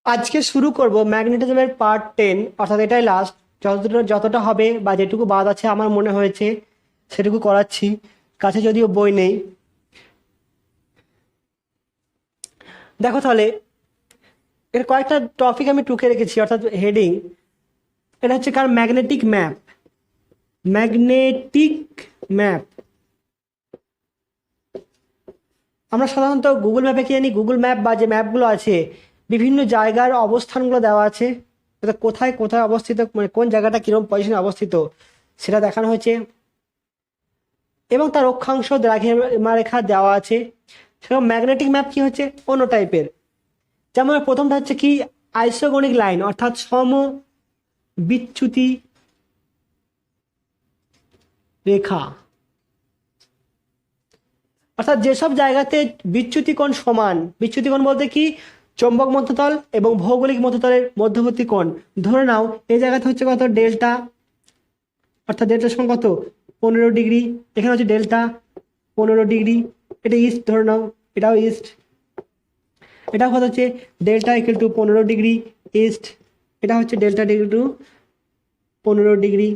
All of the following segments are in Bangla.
আজকে শুরু করব ম্যাগনেটিজমের পার্ট 10, অর্থাৎ এটাই লাস্ট। যতটা হবে বা যেটুকু বাদ আছে আমার মনে হয়েছে সেটুকু করাচ্ছি। কাছে যদিও বই নেই। দেখো তাহলে এর কয়েকটা টপিক আমি টুকে রেখেছি, অর্থাৎ হেডিং। এটা হচ্ছে কার ম্যাগনেটিক ম্যাপ। ম্যাগনেটিক ম্যাপ আমরা সাধারণত গুগল ম্যাপে কি জানি, গুগল ম্যাপ বা যে ম্যাপগুলো আছে বিভিন্ন জায়গার অবস্থানগুলো দেওয়া আছে, অর্থাৎ কোথায় কোথায় অবস্থিত, মানে কোন জায়গাটা কীরকম পজিশনে অবস্থিত সেটা দেখানো হয়েছে, এবং তার অক্ষাংশ দ্রাঘিমারেখা দেওয়া আছে। সেরকম ম্যাগনেটিক ম্যাপ কি হচ্ছে অন্য টাইপের। যেমন প্রথমটা হচ্ছে কি আইসোগনিক লাইন, অর্থাৎ সম বিচ্যুতি রেখা। অর্থাৎ যেসব জায়গাতে বিচ্যুতি কোণ সমান, বিচ্যুতি কোণ বলতে কি চৌম্বক মধ্যতল এবং ভৌগোলিক মধ্যতলের মধ্যবর্তী কোণ। ধরে নাও এই জায়গাতে হচ্ছে কত ডেল্টা, অর্থাৎ ডেল্টার সমান কত 15 ডিগ্রি। এখানে হচ্ছে ডেল্টা 15 ডিগ্রি, এটা ইস্ট ধরে নাও, এটাও ইস্ট। এটা কত হচ্ছে delta equal to 15 degree east, এটা হচ্ছে delta equal to 15 degree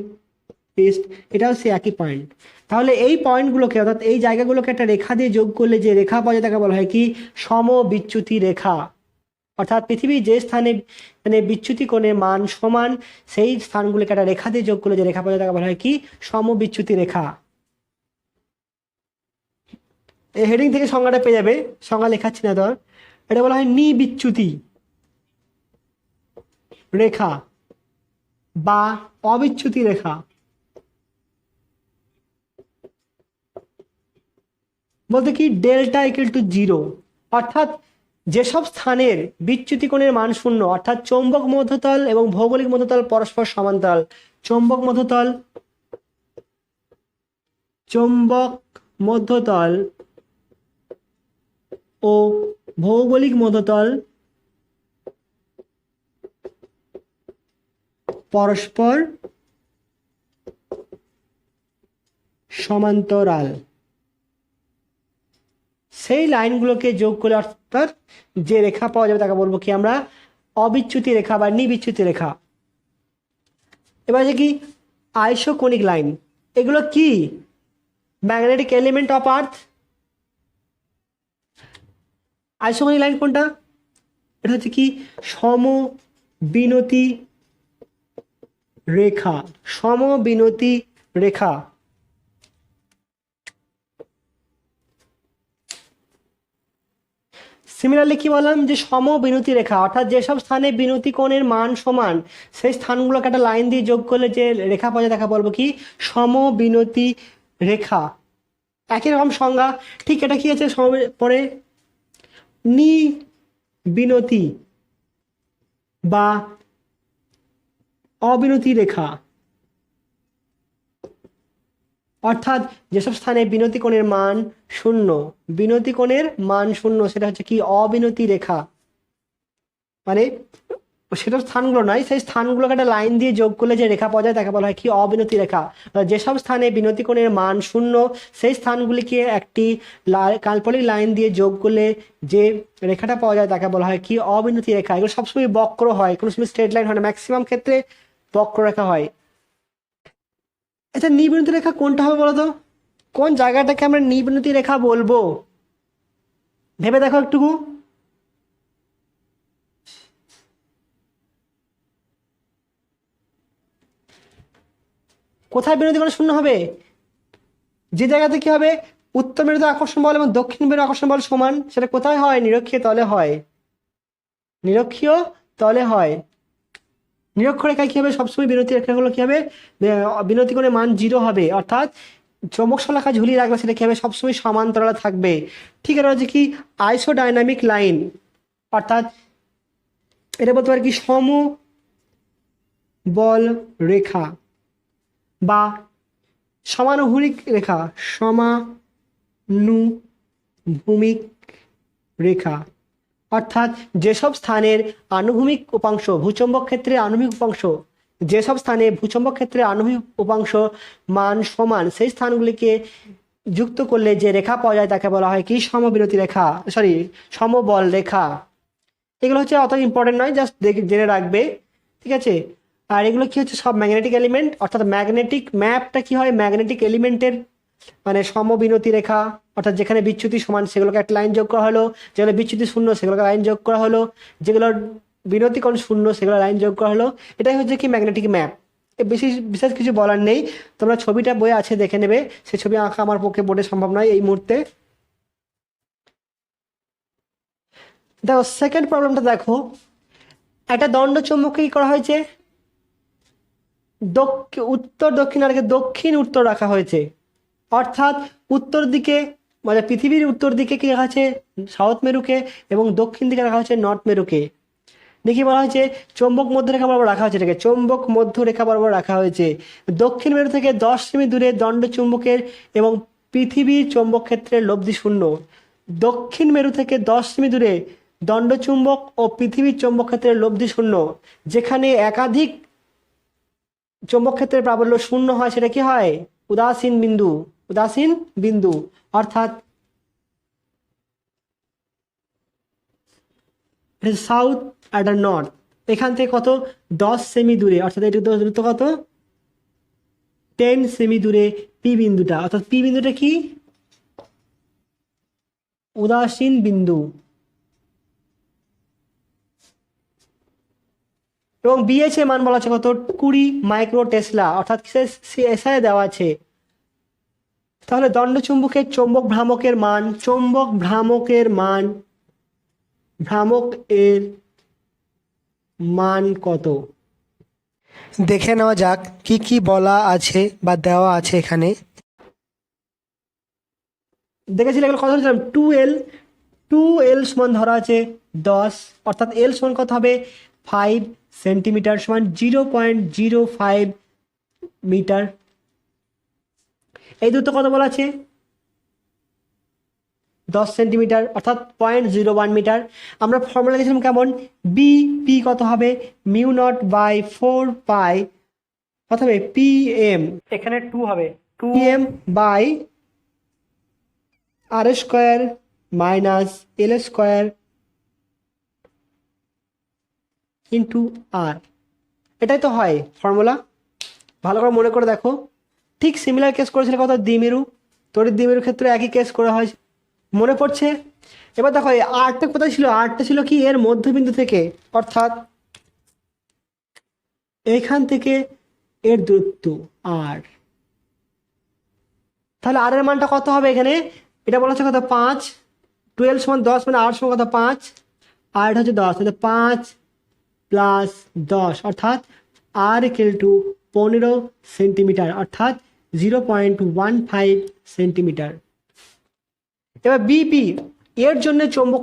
east, এটাও সে একই পয়েন্ট। তাহলে এই পয়েন্টগুলোকে, অর্থাৎ এই জায়গাগুলোকে একটা রেখা দিয়ে যোগ করলে যে রেখা পাওয়া যায় তাকে বলা হয় কি সমবিচ্যুতি রেখা। অর্থাৎ পৃথিবীর যে স্থানে মানে বিচ্যুতি কোণের মান সমান, সেই স্থানগুলোকে একটা রেখা দিয়ে যোগ করলে যে রেখা পাওয়া যায় তাকে বলা হয় কি সমবিচ্যুতি রেখা। এই হেডিং থেকে সংজ্ঞাটা পেয়ে যাবে, সংজ্ঞা লেখাচ্ছি না ধর। এটা বলা হয় নিবিচ্যুতি রেখা বা অবিচ্যুতি রেখা। বলতে কি ডেল্টা ইকুয়াল টু 0, অর্থাৎ যেসব স্থানের বিচ্যুতি কোণের মান শূন্য, অর্থাৎ চৌম্বক মধ্যতল এবং ভৌগোলিক মধ্যতল পরস্পর সমান্তরাল। চৌম্বক মধ্যতল, চৌম্বক মধ্যতল ও ভৌগোলিক মধ্যতল পরস্পর সমান্তরাল, সেই লাইনগুলোকে যোগ করে অর্থাৎ যে রেখা পাওয়া যাবে তাকে বলবো কি আমরা অবিচ্যুতি রেখা বা নিবিচ্যুতি রেখা। এবার যে কি আইসোকোনিক লাইন, এগুলো কি magnetic element of earth. Isogonic line কোনটা, এটা হচ্ছে কি সমবিনতি রেখা। সমবিনতি রেখা সিমিলারলি কি বললাম যে সমবিনতি রেখা, অর্থাৎ যেসব স্থানে বিনতি কোণের মান সমান সেই স্থানগুলোকে একটা লাইন দিয়ে যোগ করলে যে রেখা পাওয়া যায় তাকে বলবো কি সমবিনতি রেখা। একই রকম সংজ্ঞা, ঠিক এটা কি আছে পরে নিবিনতি বা অবিনতি রেখা, অর্থাৎ যেসব স্থানে বিনতি কোণের মান শূন্য, বিনতি কোণের মান শূন্য, সেটা হচ্ছে কি অবিনতি রেখা। মানে সেটা স্থানগুলো নয়, সেই স্থানগুলোকে একটা লাইন দিয়ে যোগ করলে যে রেখা পাওয়া যায় তাকে বলা হয় কি অবিনতি রেখা। যেসব স্থানে বিনতি কোণের মান শূন্য সেই স্থানগুলিকে একটি কাল্পনিক লাইন দিয়ে যোগ করলে যে রেখাটা পাওয়া যায় তাকে বলা হয় কি অবিনতি রেখা। এগুলো সবসময় বক্র হয়, কোনো সময় স্ট্রেট লাইন হয় না, ম্যাক্সিমাম ক্ষেত্রে বক্ররেখা হয়। আচ্ছা নিবিনতি রেখা কোনটা হবে বলো তো, কোন জায়গাটাকে আমরা নিবিনতি রেখা বলবো, ভেবে দেখো একটুকু। কোথায় বিনতি কোণ শূন্য হবে, যে জায়গাতে কি হবে উত্তর মেরুতে আকর্ষণ বল এবং দক্ষিণ মেরু আকর্ষণ বল সমান, সেটা কোথায় হয় নিরক্ষীয় তলে হয়, নিরক্ষীয় তলে হয়। নিরক্ষরেখায় কি হবে সবসময় বিনতি রেখাগুলো কি হবে বিনতি কোণের মান 0 হবে, অর্থাৎ চৌম্বক শলাকা ঝুলিয়ে রাখলে সেটা কি হবে সবসময় সমান্তরালে থাকবে। ঠিক আছে, হচ্ছে কি আইসোডাইনামিক লাইন, অর্থাৎ এটা বলতে পারে কি সমবল রেখা বা সমানুভূমিক রেখা, সমানুভূমিক রেখা। অর্থাৎ যেসব স্থানের আনুভূমিক উপাংশ ভূচম্বক ক্ষেত্রে আনুভূমিক উপাংশ, যেসব স্থানে ভূচম্বক ক্ষেত্রে আনুভূমিক উপাংশ মান সমান সেই স্থানগুলিকে যুক্ত করলে যে রেখা পাওয়া যায় তাকে বলা হয় কি সমবিনতি রেখা, সরি সমবল রেখা। এগুলো হচ্ছে অত ইম্পর্টেন্ট নয়, জাস্ট জেনে রাখবে, ঠিক আছে। আর এগুলো কি হচ্ছে সব ম্যাগনেটিক এলিমেন্ট, অর্থাৎ ম্যাগনেটিক ম্যাপটা কি হয়, ম্যাগনেটিক এলিমেন্টের মানে সমবিনতি রেখা, অর্থাৎ যেখানে বিচ্যুতি সমান সেগুলোকে একটা লাইন যোগ করা হলো, যেগুলো বিচ্যুতি শূন্য সেগুলোকে লাইন যোগ করা হলো, যেগুলোর বিনতিকোণ শূন্য সেগুলো লাইন যোগ করা হলো। এটাই হচ্ছে কি ম্যাগনেটিক ম্যাপ। বিশেষ কিছু বলার নেই, তোমরা ছবিটা বইয়ে আছে দেখে নেবে, সেই ছবি আঁকা আমার পক্ষে বোর্ডে সম্ভব নয় এই মুহূর্তে। দেখো সেকেন্ড প্রবলেমটা দেখো, একটা দণ্ড চুম্বককে কি করা হয়েছে, উত্তর দক্ষিণ আর দক্ষিণ উত্তর রাখা হয়েছে, অর্থাৎ উত্তর দিকে মানে পৃথিবীর উত্তর দিকে কি রাখা আছে সাউথ মেরুকে, এবং দক্ষিণ দিকে রাখা হচ্ছে নর্থ মেরুকে। দেখি বলা হয়েছে চৌম্বক মধ্যরেখা বরাবর রাখা হয়েছে, এটাকে চৌম্বক মধ্যরেখা বরাবর রাখা হয়েছে। দক্ষিণ মেরু থেকে 10 সেমি দূরে দণ্ড চুম্বকের এবং পৃথিবীর চৌম্বক ক্ষেত্রের লব্ধি শূন্য। দক্ষিণ মেরু থেকে 10 সেমি দূরে দণ্ড চুম্বক ও পৃথিবীর চৌম্বক ক্ষেত্রের লব্ধি শূন্য। যেখানে একাধিক চৌম্বক ক্ষেত্রের প্রাবল্য শূন্য হয় সেটা কি হয়, উদাসীন বিন্দু। উদাসীন বিন্দু অর্থাৎ সাউথ আর নর্থ, এখান থেকে কত 10 সেমি দূরে, অর্থাৎ এটি দূরত্ব কত 10 সেমি দূরে পি বিন্দুটা, অর্থাৎ পি বিন্দুটা কি উদাসীন বিন্দু। এবং বিএইচ এর মান বলা আছে কত 20 মাইক্রো টেসলা, অর্থাৎ এসআই দেওয়া আছে। তাহলে দণ্ড চুম্বকের চৌম্বক ভ্রামকের মান, ভ্রামক এর মান কত দেখে নেওয়া যাক, কি কি বলা আছে বা দেওয়া আছে এখানে। দেখেছি এগুলো কত ধরেছিলাম 2L সমান ধরা আছে 10, অর্থাৎ L সমান কত হবে 5 সেন্টিমিটার সমান 0.05 মিটার। এই দূরত্ব কত বলা আছে 10 সেন্টিমিটার, অর্থাৎ 0.01 মিটার। আমরা ফর্মুলা দিয়েছিলাম কেমন, বিপি কত হবে মিউ নট বাই 4 পাই, কত হবে পিএম, এখানে 2 হবে 2m by R square minus L square into R. এটাই তো হয় ফর্মুলা, ভালো করে মনে করে দেখো। ঠিক সিমিলার কেস করেছিল কত দ্বিমেরু, তড়িৎ দ্বিমেরুর ক্ষেত্রে একই কেস করা হয়, মনে পড়ছে। এবার দেখো এই আরটা কোথায় ছিল, আরটা ছিল কি এর মধ্যবিন্দু থেকে, অর্থাৎ এইখান থেকে এর দূরত্ব আর। তাহলে আর এর মানটা কত হবে এখানে, এটা বলা হচ্ছে কত 5, 12 সমান 10 মানে আর সমান কত 5, আর এটা হচ্ছে 10, তাহলে 5 প্লাস 10 অর্থাৎ আর ইকুয়াল টু 15 সেন্টিমিটার, অর্থাৎ 0.15 সেন্টিমিটার। এবার বিপি এর জন্য চৌম্বক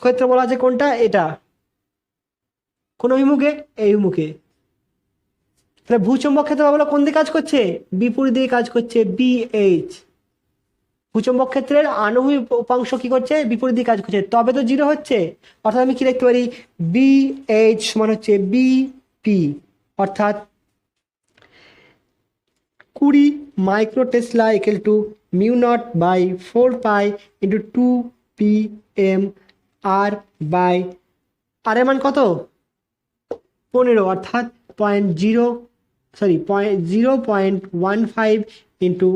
ক্ষেত্র বলা আছে কোনটা, এটা কোন অভিমুখে, এই অভিমুখে। তাহলে ভূচৌম্বক ক্ষেত্র বলো কোন দিকে কাজ করছে, বিপরীত দিকে কাজ করছে, বিএইচ। ভূচৌম্বক ক্ষেত্রের আণবিক উপাংশ কি করছে, বিপরীত দিকে কাজ করছে, তবে তো 0 হচ্ছে। অর্থাৎ আমি কি লিখতে পারি, বিএইচ সমান হচ্ছে বিপি, অর্থাৎ 20 micro tesla equal to mu naught by 4 pi into 2 P M R by R এর মান কত 15, অর্থাৎ 0.15 ইন্টু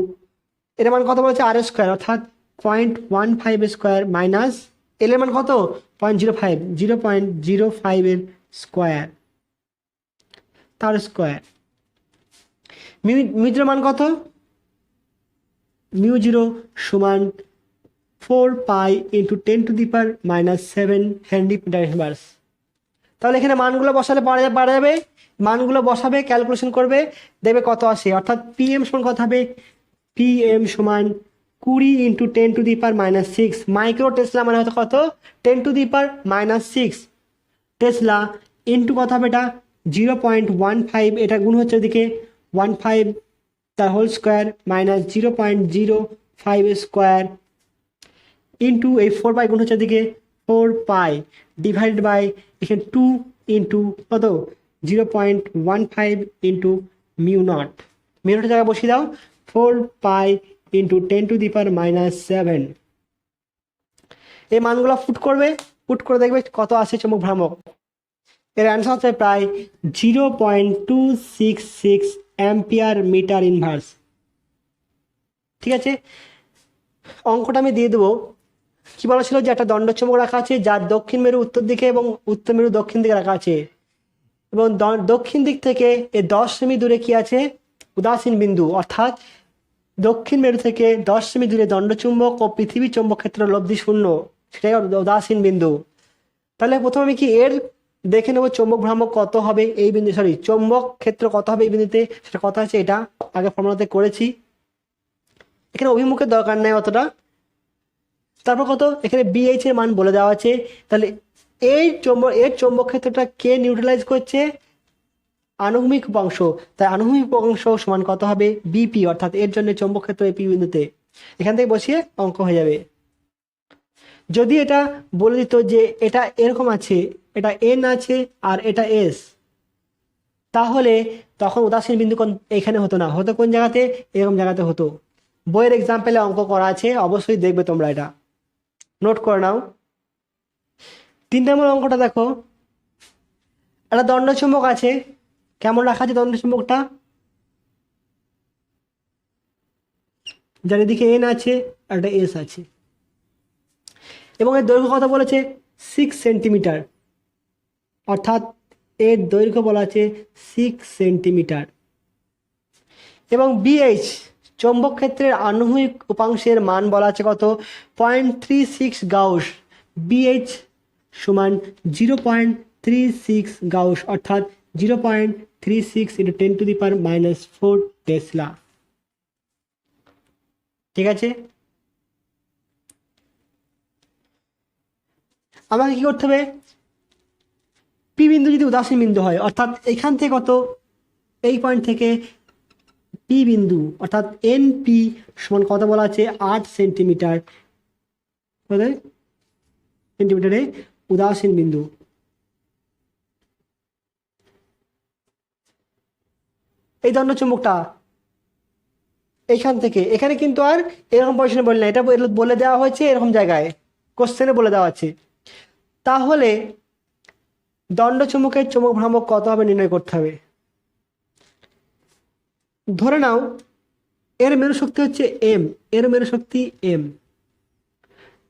এর মান কত বলেছে আর স্কোয়ার, অর্থাৎ 0.15 স্কোয়ার মাইনাস এল এর মান কত 0.05 এর স্কোয়ার, তার স্কোয়ার। মিউজির মান কত, মিউ জিরো সমান 4 pi into 10 to the power -7 henry metre inverse. তাহলে এখানে মানগুলো বসালে পারা যাবে, মানগুলো বসাবে ক্যালকুলেশন করবে দেখবে কত আসে, অর্থাৎ পিএম সমান কত হবে, পিএম সমান 20 into 10 to the power -6 micro Tesla, মানে হয়তো কত 10 to the power -6 Tesla into কত হবে এটা 0.15, এটা গুণ হচ্ছে ওদিকে 15 তার whole square minus 0.05 square into এই 4 পাই গুণ হচ্ছে ওদিকে 4 পাই ডিভাইড বাই এখানে 2 ইন্টু কত 0.15 ইন্টু মিউ নট, মিউ নটের জায়গায় বসিয়ে দাও 4 pi into 10 to the power -7। এই মানগুলো ফুট করবে পুট করে দেখবে কত আসে চুম্বক ভ্রামক। এর অ্যান্সার হচ্ছে প্রায় 0.266 অ্যাম্পিয়ার মিটার ইনভার্স। ঠিক আছে, অঙ্কটা আমি দিয়ে দেবো। কি বলা ছিল যে একটা দণ্ডচুম্বক রাখা আছে যার দক্ষিণ মেরু উত্তর দিকে এবং উত্তর মেরু দক্ষিণ দিকে রাখা আছে, এবং দক্ষিণ দিক থেকে এই 10 সেমি দূরে কি আছে, উদাসীন বিন্দু, অর্থাৎ দক্ষিণ মেরু থেকে 10 সেমি দূরে দণ্ডচুম্বক ও পৃথিবী চৌম্বক ক্ষেত্র লব্ধি শূন্য, সেটাই উদাসীন বিন্দু। তাহলে প্রথমে আমি কি এর দেখে নেবো চৌম্বক ভ্রামক কত হবে এই বিন্দু, সরি চৌম্বক ক্ষেত্র কত হবে এই বিন্দুতে, সেটা কথা আছে, এটা আগে ফর্মুলাতে করেছি। এখানে অভিমুখের দরকার নেই অতটা। তারপর কত, এখানে বিএইচ এর মান বলে দেওয়া আছে। তাহলে এর চৌম্বক ক্ষেত্রটা কে নিউট্রালাইজ করছে, আনুভূমিক উপাংশ। তাই আনুভূমিক উপাংশ সমান কত হবে, বিপি, অর্থাৎ এর জন্য চৌম্বক ক্ষেত্র এপি বিন্দুতে। এখান থেকে বসিয়ে অঙ্ক হয়ে যাবে। যদি এটা বলে দিত যে এটা এরকম আছে, এটা এন আছে আর এটা এস, তাহলে তখন উদাসীন বিন্দু এখানে হতো না, হতো কোন জায়গাতে, এরকম জায়গাতে হতো। বইয়ের এক্সাম্পলে অঙ্ক করা আছে, অবশ্যই দেখবে তোমরা, এটা নোট করে নাও। 3 নম্বর অঙ্কটা দেখো, একটা দণ্ডচুম্বক আছে, কেমন রাখা আছে দণ্ডচুম্বকটা, যার এদিকে এন আছে আর একটা এস আছে, এবং এর দৈর্ঘ্য কত বলেছে 6 সেন্টিমিটার, অর্থাৎ এর দৈর্ঘ্য বলা আছে 6 সেন্টিমিটার। এবং বিএইচ চৌম্বক ক্ষেত্রের আনুভূমিক উপাংশের মান বলা আছে কত, 0.36 গাউস। বিএইচ সমান 0.36 গাউস, অর্থাৎ 0.36 × 10⁻⁻4 টেসলা। ঠিক আছে, আমাকে কি করতে হবে, পি বিন্দু যদি উদাসীন বিন্দু হয়, অর্থাৎ এখান থেকে কত, এই পয়েন্ট থেকে পি বিন্দু, অর্থাৎ এন পি সমান কত বলা আছে 8 সেন্টিমিটার, সেন্টিমিটারে উদাসীন বিন্দু। এই দণ্ডচুম্বকটা এইখান থেকে এখানে কিন্তু আর এরকম পজিশনে বলে না, এটা বলে দেওয়া হয়েছে এরকম জায়গায়, কোশ্চেনে বলে দেওয়া আছে। তাহলে দণ্ডচুম্বকের চৌম্বক ভ্রামক কত হবে নির্ণয় করতে হবে। ধরে নাও এর মেরু শক্তি হচ্ছে এম, এর মেরু শক্তি এম।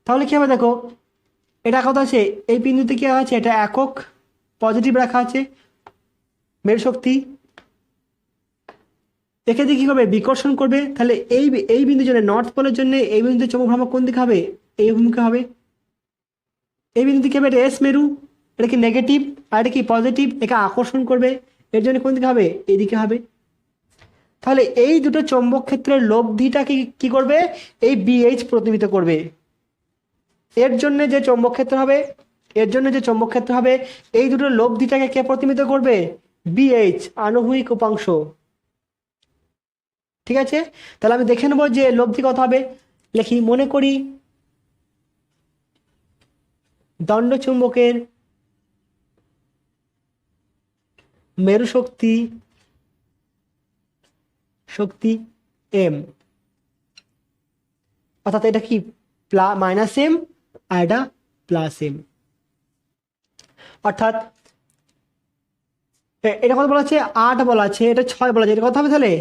তাহলে কি হবে দেখো, এটা কত আছে, এই বিন্দুতে কি আছে, এটা একক পজিটিভ রাখা আছে মেরু শক্তি, একে দিয়ে কি করবে, বিকর্ষণ করবে। তাহলে এই বিন্দুর জন্য, নর্থ পোলের জন্য এই বিন্দুতে চৌম্বক ভ্রামক কোন দিকে হবে, এই অভিমুখে হবে। এই বিন্দু কি হবে, এটা এস মেরু, এটা কি নেগেটিভ আর এটা কি পজিটিভ, একে আকর্ষণ করবে, এর জন্য কোন দিকে হবে, এইদিকে হবে। তাহলে এই দুটো চৌম্বক ক্ষেত্রের লব্ধিটাকে কি করবে, এই বিএইচ প্রতিনিধিত্ব করবে। এর জন্য যে চৌম্বক ক্ষেত্র হবে, এর জন্য যে চৌম্বক ক্ষেত্র হবে, এই দুটোর লব্ধিটাকে কে প্রতিনিধিত্ব করবে, বিএইচ, আনুভূমিক উপাংশ। ঠিক আছে, তাহলে আমি দেখে নেবো যে লব্ধি কত হবে। লিখি, মনে করি দণ্ডচুম্বকের মেরু শক্তি এম, অর্থাৎ এটা কি মাইনাস এম আর এটা প্লাস এম, অর্থাৎ এটা কত বলা আছে, 8 বলা আছে, এটা 6 বলা আছে, এটা কত হবে তাহলে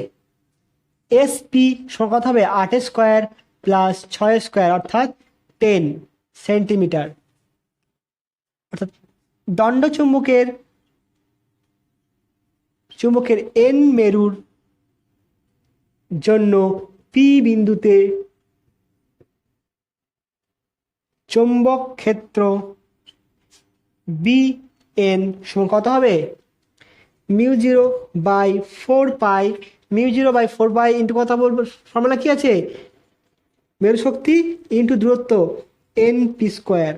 এস পি সমান কত হবে, 8 স্কোয়ার প্লাস 6 স্কোয়ার, অর্থাৎ 10 সেন্টিমিটার। অর্থাৎ দণ্ডচুম্বকের এন মেরুর জন্য পি বিন্দুতে চৌম্বক ক্ষেত্র বি এন সমান কত হবে, μ0/4π, μ0/4π ইন্টু কথা বলবো, ফর্মুলা কি আছে, মেরু শক্তি ইন্টু দূরত্ব এন পি স্কোয়ার।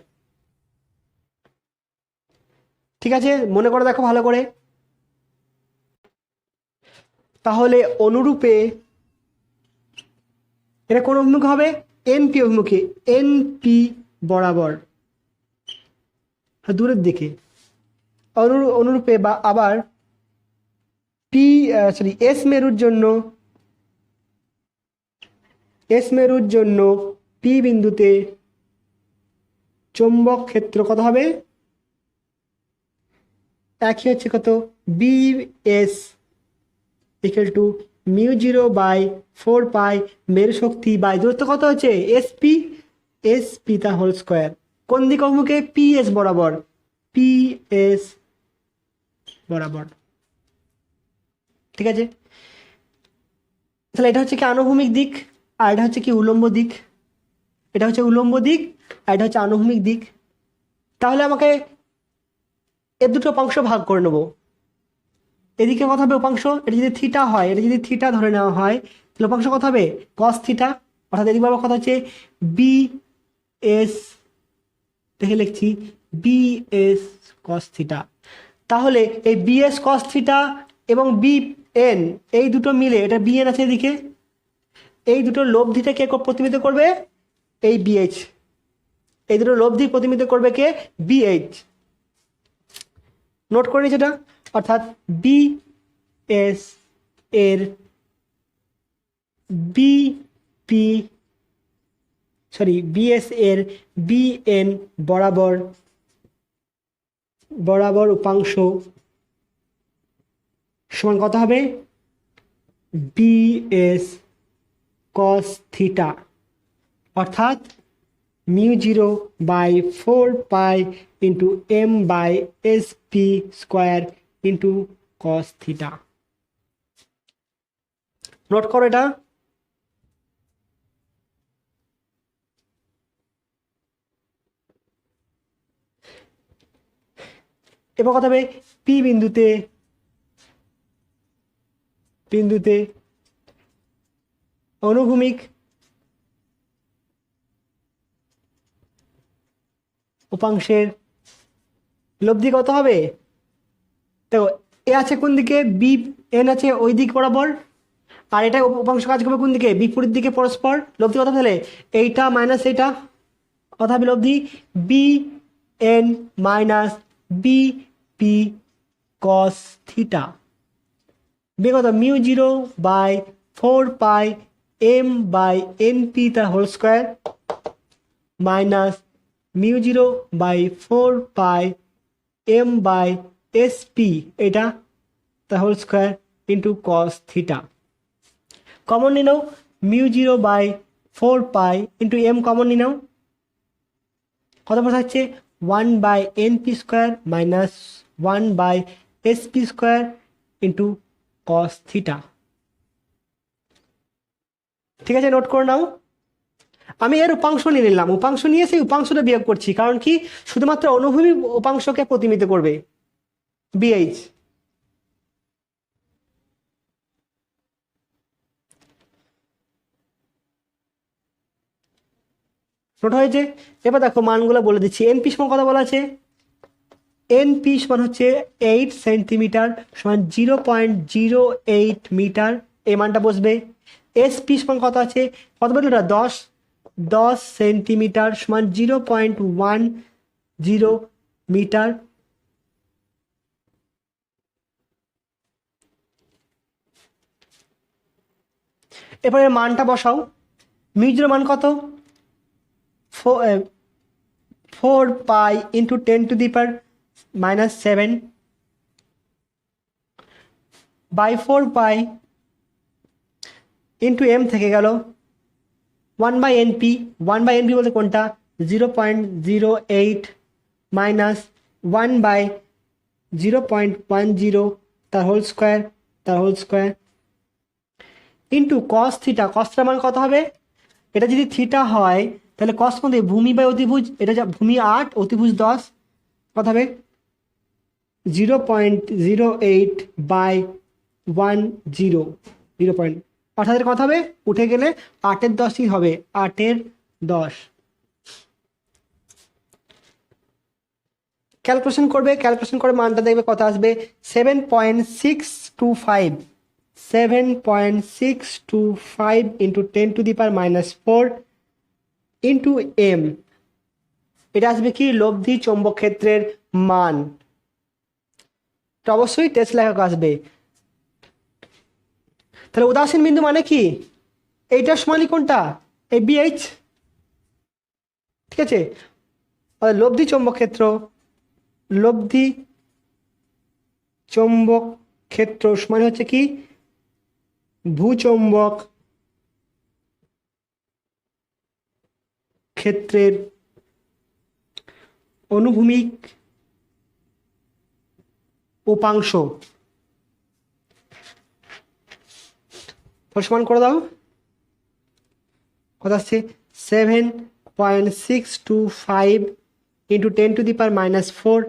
ঠিক আছে, মনে করে দেখো ভালো করে। তাহলে অনুরূপে এটা কোন অভিমুখে হবে, এনপি অভিমুখে, এনপি বরাবর দূরের দিকে। অনুরূপে বা আবার এস মেরুর জন্য পি বিন্দুতে চৌম্বক ক্ষেত্র কত হবে, একই হচ্ছে কত BS ইকুয়াল টু μ0/4 মেরু শক্তি বাই দূরত্ব কত হচ্ছে SP তা হোল স্কোয়ার, কোন দিক অভিমুখে PS বরাবর, PS বরাবর। ঠিক আছে, তাহলে এটা হচ্ছে কি আনুভূমিক দিক, আর এটা হচ্ছে কি উলম্ব দিক। এটা হচ্ছে উলম্ব দিক আর এটা হচ্ছে আনুভূমিক দিক। তাহলে আমাকে এর দুটো উপাংশ ভাগ করে নেব। এদিকে কত হবে উপাংশ, এটা যদি থিটা হয়, এটা যদি থিটা ধরে নেওয়া হয় তাহলে উপাংশ কত হবে কস থিটা, অর্থাৎ এদিকে বরাবর কত হচ্ছে BS, দেখে লিখছি BS কস থিটা। তাহলে এই BS কস থিটা এবং BN এই দুটো মিলে, এটা BN আছে এদিকে, এই দুটো লব্ধিটা কে প্রতিনিধিত্ব করবে, এই BH, এই দুটো লব্ধি প্রতিনিধিত্ব করবে কে BH। নোট করে নিচ্ছি এটা, অর্থাৎ BS এর BS এর BN বরাবর উপাংশ সমান কত হবে BS cos থিটা, অর্থাৎ μ0/4 into m/sp square into cos theta. Note করো এটা। এবার কথা হবে P বিন্দুতে অনুভূমিক উপাংশের লব্ধি কত হবে, দেখো এ আছে কোন দিকে, BN আছে ওই দিক বরাবর, আর এটা উপাংশ কাজ করবে কোন দিকে, বিপরীত দিকে পরস্পর। লব্ধি কত তাহলে এইটা মাইনাস এইটা, কত হবে লব্ধি BN minus BP cos theta, বিগত μ0/4 m/np তার হোল স্কোয়ার মাইনাস μ0/4 m/sp এটা তার whole square into cos theta. Common নিয়ে নাও, μ0/4 ইন্টু m কমন নিয়ে নাও, কত পর থাকছে 1/np square minus 1/sp square into cos theta. ঠিক আছে, নোট করে নাও। আমি এর উপাংশ নিয়ে নিলাম, উপাংশ নিয়ে সেই উপাংশটা বিয়োগ করছি, কারণ কি শুধুমাত্র অনুভূমিক উপাংশকে প্রতিনিধিত্ব করবে BH। নোট হয়েছে। এবার দেখো মানগুলো বলে দিচ্ছি। NP সমান কথা বলা আছে, NP সমান হচ্ছে 8 সেন্টিমিটার সমান 0.08 মিটার, এই মানটা বসবে। SP সমান কত আছে, কত বললো এটা 10 সেন্টিমিটার সমান 0.10 মিটার। এবারে মানটা বসাও, মিউজির মান কত 4 ইন্টু 10⁻⁻7 বাই 4 ইন্টু m থেকে গেল 1/np, 1/np বলতে কোনটা 0.08 মাইনাস 1/0.10 তার whole square into cos theta. cos থিটার মান কত হবে, এটা যদি থিটা হয় তাহলে cos কোন ভূমি বাই অতিভুজ, এটা যা ভূমি 8 অতিভুজ 10, কত হবে 0.08/10 অর্থাৎ কত হবে, উঠে গেলে 8/10ই হবে, 8/10। ক্যালকুলেশন করে মানটা দেখবে কত আসবে 7.625 ইন্টু 10⁻⁻4 ইন্টু m, এটা আসবে কি লব্ধি চৌম্বক ক্ষেত্রের মান। তো অবশ্যই টেস্ট লেখক আসবে। তাহলে উদাসীন বিন্দু মানে কি, এইটার সমানই কোনটা এই BH। ঠিক আছে, লব্ধি চৌম্বক ক্ষেত্র, লব্ধি চৌম্বক ক্ষেত্র সমান হচ্ছে কি ভূচৌম্বক ক্ষেত্রের অনুভূমিক উপাংশ। সমান করে দাও, কত আসছে 7.625 ইন্টু 10⁻⁻4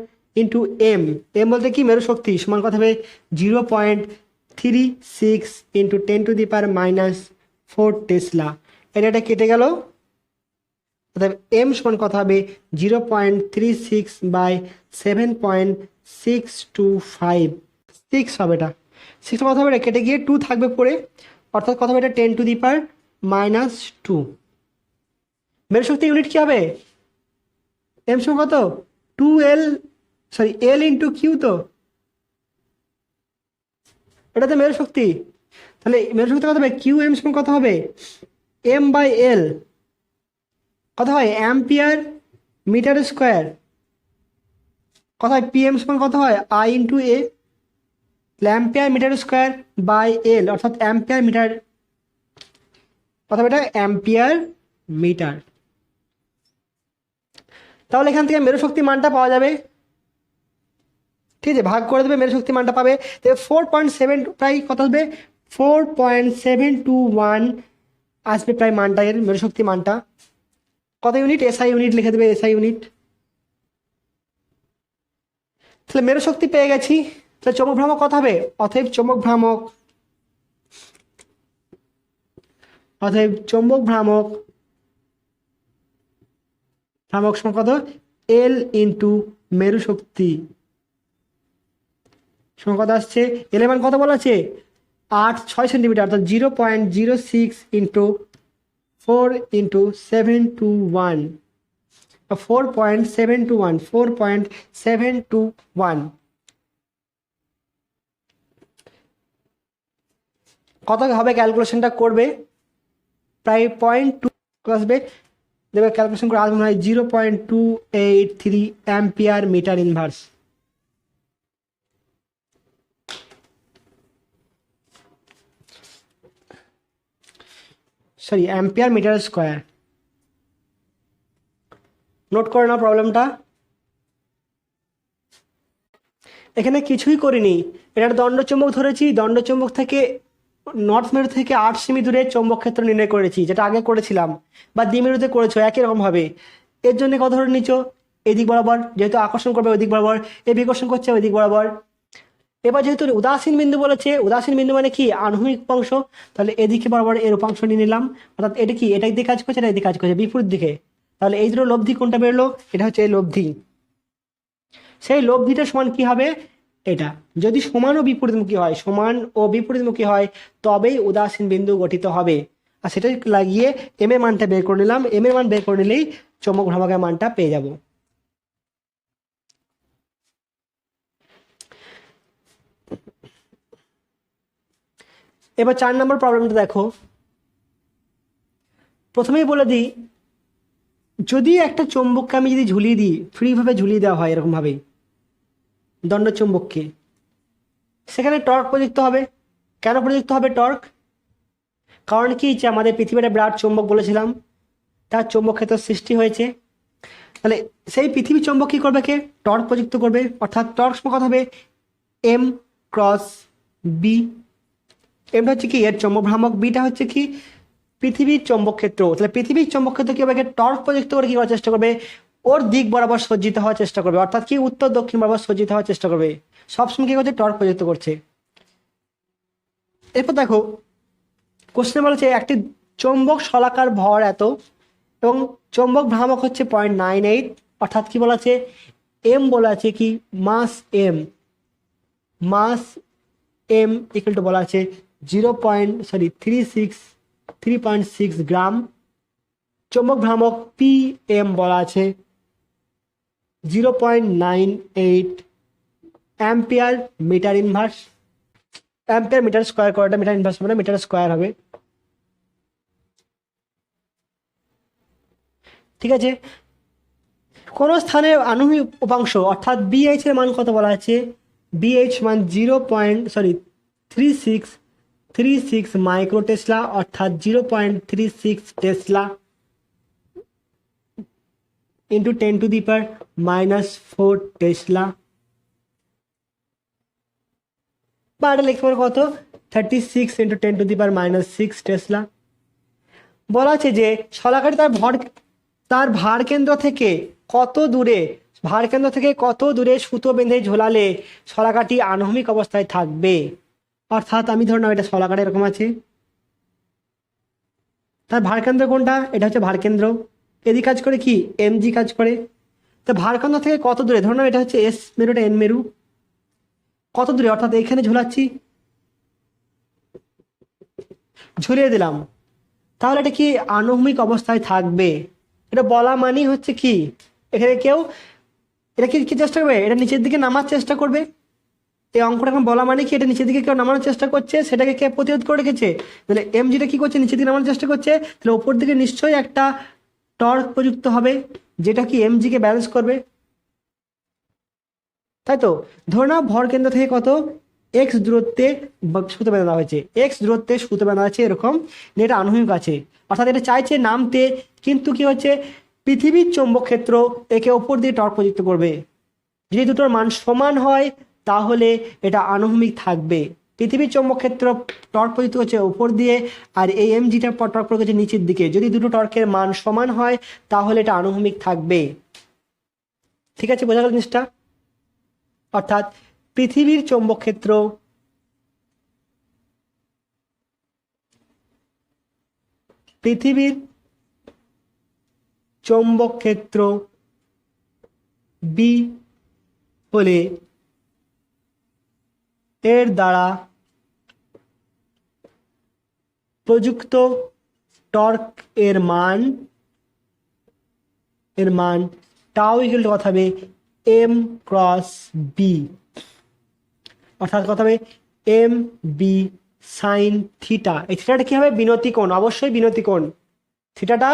ইন্টু এম। এম বলতে কি মেরু শক্তি, সমান কথা হবে 0.36 ইন্টু 10⁻⁻4 টেসলা। এটা কেটে গেল, অর্থাৎ এম সমান কথা হবে 0.36 বাই 7.625, 6 হবে, এটা 6 কথা হবে, এটা কেটে গিয়ে 2 থাকবে পরে, অর্থাৎ কথা হবে এটা 10⁻⁻2। মেরু শক্তি ইউনিট কি হবে, এম সমান কত 2L, sorry L into Q, তো এটা তো মেরু শক্তি, তাহলে মেরু শক্তি কত হবে কিউ এম সমান কত হবে এম বাই এল, কত হয় অ্যাম্পিয়ার মিটার স্কোয়ার, কত হয় পিএম সমান কত হয় I into A, ampere metre square by L, অর্থাৎ অ্যাম্পিয়ার মিটার, কত হবে এটা অ্যাম্পিয়ার মিটার। তাহলে এখান থেকে মেরু শক্তি মানটা পাওয়া যাবে, ঠিক আছে, ভাগ করে দেবে মেরু শক্তি মানটা পাবে। 4.7 প্রায় কত আসবে 4.721 আসবে প্রায় মানটা, এর মেরু শক্তি মানটা। কত ইউনিট, এসআই ইউনিট লিখে দেবে, এসআই ইউনিট। তাহলে মেরু শক্তি পেয়ে গেছি, তাহলে চৌম্বক ভ্রামক কত হবে, অতএব চৌম্বক ভ্রামক, অতএব চৌম্বক ভ্রামক, ভ্রামক সমান কত এল ইন্টু মেরু শক্তি সমান কত আসছে, এল এর মান কত বলা আছে 8.6 সেন্টিমিটার, অর্থাৎ 0.06 ইন্টু 4 ইন্টু 721, 4.721 কত হবে, ক্যালকুলেশনটা করবে প্রায় 0.2 আসবে, দেবে ক্যালকুলেশন করে আসবে মনে হয় 0.283 ampere metre inverse. Sorry ampere metre square. Note করে নাও প্রবলেমটা, এখানে কিছুই করিনি, এটার দণ্ডচুম্বক ধরেছি, দণ্ডচুম্বক থেকে নর্থ মেরু থেকে 8 সেমি দূরে চৌম্বক ক্ষেত্র নির্ণয় করেছি, যেটা আগে করেছিলাম, বা দ্বিমেরুতে করেছো একই রকমভাবে। এর জন্য কত ধরে নিচ্ছ এদিক বরাবর, যেহেতু আকর্ষণ করবে ওই দিক বরাবর, এ বিকর্ষণ করছে ওই দিক বরাবর। এবার যেহেতু উদাসীন বিন্দু বলেছে, উদাসীন বিন্দু মানে কি আনুভূমিক উপাংশ, তাহলে এদিকে বরাবর এর উপাংশ নিয়ে নিলাম, অর্থাৎ এটা কি এটা দিকে কাজ করছে, এটা এদিকে কাজ করছে বিপরীত দিকে। তাহলে এই দুটো লব্ধি কোনটা বেরোলো, এটা হচ্ছে এই লব্ধি। সেই লব্ধিটা সমান কি হবে, এটা যদি সমান ও বিপরীতমুখী হয়, সমান ও বিপরীতমুখী হয় তবেই উদাসীন বিন্দু গঠিত হবে। আর সেটা লাগিয়ে এম এর মানটা বের করে নিলাম, এম এর মান বের করে নিলেই চৌম্বক ভ্রামকের মানটা পেয়ে যাব। এবার 4 নম্বর প্রবলেমটা দেখো, প্রথমেই বলে দিই, যদি একটা চৌম্বককে আমি যদি ঝুলিয়ে দিই, ফ্রিভাবে ঝুলিয়ে দেওয়া হয় এরকমভাবেই দণ্ডচুম্বককে, সেখানে টর্ক প্রযুক্ত হবে। কেন প্রযুক্ত হবে টর্ক, কারণ কি যে আমাদের পৃথিবীর বিরাট চৌম্বক বলেছিলাম, তার চৌম্বক ক্ষেত্র সৃষ্টি হয়েছে, তাহলে সেই পৃথিবী চৌম্বক কী করবে, কে টর্ক প্রযুক্ত করবে, অর্থাৎ টর্ক সমান কত হবে এম ক্রস বি। এমটা হচ্ছে কি এর চৌম্বক ভ্রামক, বিটা হচ্ছে কি পৃথিবীর চৌম্বক ক্ষেত্র, তাহলে পৃথিবীর চৌম্বক ক্ষেত্র কি হবে, টর্ক প্রযুক্ত করে কি করার চেষ্টা করবে, ওর দিক বরাবর সজ্জিত হওয়ার চেষ্টা করবে, অর্থাৎ কি উত্তর দক্ষিণ বরাবর সজ্জিত হওয়ার চেষ্টা করবে, সবসময় কি করছে টর্ক প্রযুক্ত করছে। এরপর দেখো কোশ্চেনে বলেছে একটি চৌম্বক শলাকার ভর এত এবং চৌম্বক ভ্রামক হচ্ছে 0.98, অর্থাৎ কি বলা আছে এম বলা আছে কি mass M, mass M equal to বলা আছে 3.6 গ্রাম, চৌম্বক ভ্রামক পি এম বলা আছে 0.98 ampere metre inverse, ampere metre square করাটা মিটার ইনভার্স হবে না, মিটার স্কোয়ার হবে, ঠিক আছে। কোনো স্থানের আণবিক উপাংশ অর্থাৎ বিএইচ এর মান কত বলা আছে, বিএইচ মান 3636 মাইক্রো টেসলা অর্থাৎ 0.36 টেসলা ইন্টু 10⁻⁻4 টেসলা, বা এটা লিখতে পারো কত 36 ইন্টু 10⁻⁻6 টেসলা। বলা আছে যে শলাকাটি তার ভার কেন্দ্র থেকে কত দূরে সুতো বেঁধে ঝোলালে শলাকাটি আনুভূমিক অবস্থায় থাকবে। অর্থাৎ আমি ধরে নাও এটা শলাকাটা এরকম আছে, তার ভার কেন্দ্র কোনটা, এটা হচ্ছে ভার কেন্দ্র, এদিক কাজ করে কি এমজি কাজ করে। তো ভার কেন্দ্র থেকে কত দূরে, ধরে নাও এটা হচ্ছে এস মেরু, এটা এন মেরু, কত দূরে, অর্থাৎ এখানে ঝোলাচ্ছি, ঝুলিয়ে দিলাম, তাহলে এটা কি আনুভূমিক অবস্থায় থাকবে। এটা বলা মানেই হচ্ছে কি এখানে কেউ এটা কি চেষ্টা করবে, এটা নিচের দিকে নামার চেষ্টা করবে। এই অঙ্কটা এখন বলা মানে কি এটা নিচের দিকে কেউ নামানোর চেষ্টা করছে, সেটাকে কে প্রতিরোধ করে রেখেছে, তাহলে এমজিটা কি করছে নিচের দিকে নামানোর চেষ্টা করছে, তাহলে ওপর দিকে নিশ্চয়ই একটা টর্ক প্রযুক্ত হবে যেটা কি এমজিকে ব্যালেন্স করবে, তাই তো। ধরে নাও ভর কেন্দ্র থেকে কত এক্স দূরত্বে সুতো বাঁধা হয়েছে, এক্স দূরত্বে সুতো বাঁধা আছে এরকম, এটা আনুভূমিক আছে, অর্থাৎ এটা চাইছে নামতে, কিন্তু কি হচ্ছে পৃথিবীর চৌম্বক ক্ষেত্র একে ওপর দিয়ে টর্ক প্রযুক্ত করবে। যদি দুটোর মান সমান হয় তাহলে এটা আনুভূমিক থাকবে। পৃথিবীর চৌম্বক ক্ষেত্র টর্ক প্রযুক্ত হচ্ছে উপর দিয়ে, আর এই এমজিটা টর্ক প্রয়োগ হচ্ছে নিচের দিকে। যদি দুটো টর্কের মান সমান হয় তাহলে এটা আনুভূমিক থাকবে। ঠিক আছে, বোঝা গেল জিনিসটা। অর্থাৎ পৃথিবীর চৌম্বক ক্ষেত্র বি হলে এর দ্বারা প্রযুক্ত টর্ক এর মান টাউ ইকুয়াল টু কত হবে এম ক্রস বি, অর্থাৎ কত হবে এম বি সাইন থিটা। এই থিটাটা কি হবে বিনতি কোণ, অবশ্যই বিনতি কোণ, থিটাটা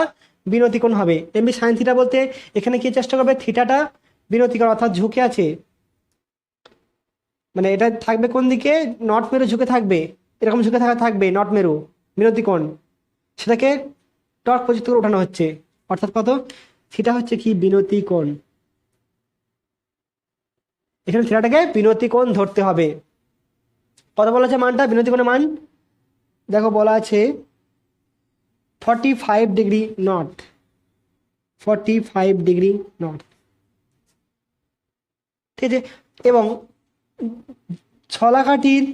বিনতি কোণ হবে। এম বি সাইন থিটা বলতে এখানে কি চেষ্টা করবে থিটাটা বিনতি কোণ, অর্থাৎ ঝুঁকে আছে, মানে এটা থাকবে কোন দিকে, নর্থ মেরু ঝুঁকে থাকবে, এরকম ঝুঁকে থাকবে নর্থ মেরু বিনতি কোণ, সেটাকে টর্ক প্রযুক্ত করে ওঠানো হচ্ছে, অর্থাৎ কত থিটা হচ্ছে কি বিনতি কোণ। এখানে থিটাটাকে বিনতি কোণ ধরতে হবে। কত বলা আছে মানটা, বিনতি কোণের মান দেখো বলা আছে 45 ডিগ্রি নর্থ, 45 ডিগ্রি নর্থ, ঠিক আছে। এবং শলাকাটির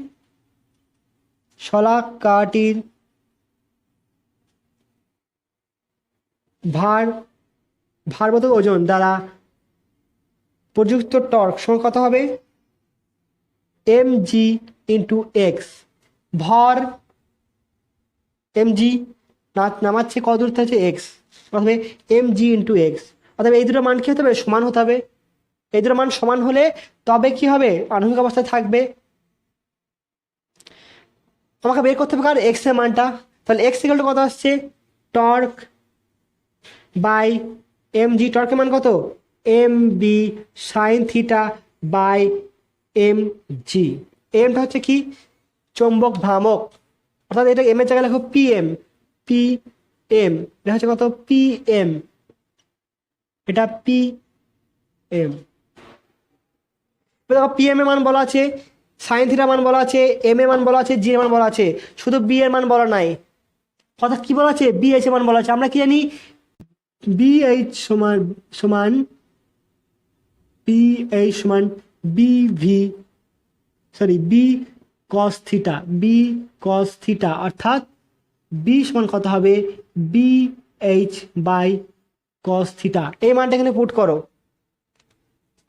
ভারবোধক ওজন দ্বারা প্রযুক্ত টর্ক সমান কত হবে এম জি ইন্টু এক্স। ভর এম জি নামাচ্ছে কত দূরত্ব আছে এক্স, অথবা এম জি ইন্টু এক্স, অথবা এই দুটো মান কি হতে হবে সমান হতে হবে। এই দুটো মান সমান হলে তবে কি হবে আনুভূমিক অবস্থায় থাকবে। আমাকে বের করতে হবে কারণ এক্স এর মানটা, তাহলে এক্স ইকুয়াল টু কত আসছে টর্ক বাই এম জি, টর্কের মান কত M B sine theta by M G. এমটা হচ্ছে কি চৌম্বক ভ্রামক, অর্থাৎ এটা এম এর জায়গায় লেখো পি এম, এটা হচ্ছে কত পি এম, এটা পি এম। দেখো পি এম এর মান বলা আছে, সাইন থিটা মান বলা আছে, এম এর মান বলা আছে, জি এর মান বলা আছে, শুধু বি এর মান বলা নাই। অর্থাৎ কি বলা আছে বিএইচ এর মান বলা আছে। আমরা কি জানি বিএইচ সমান বি কস থিটা, অর্থাৎ বি সমান কত হবে বিএইচ বাই কস থিটা। এই মানটা এখানে পুট করো,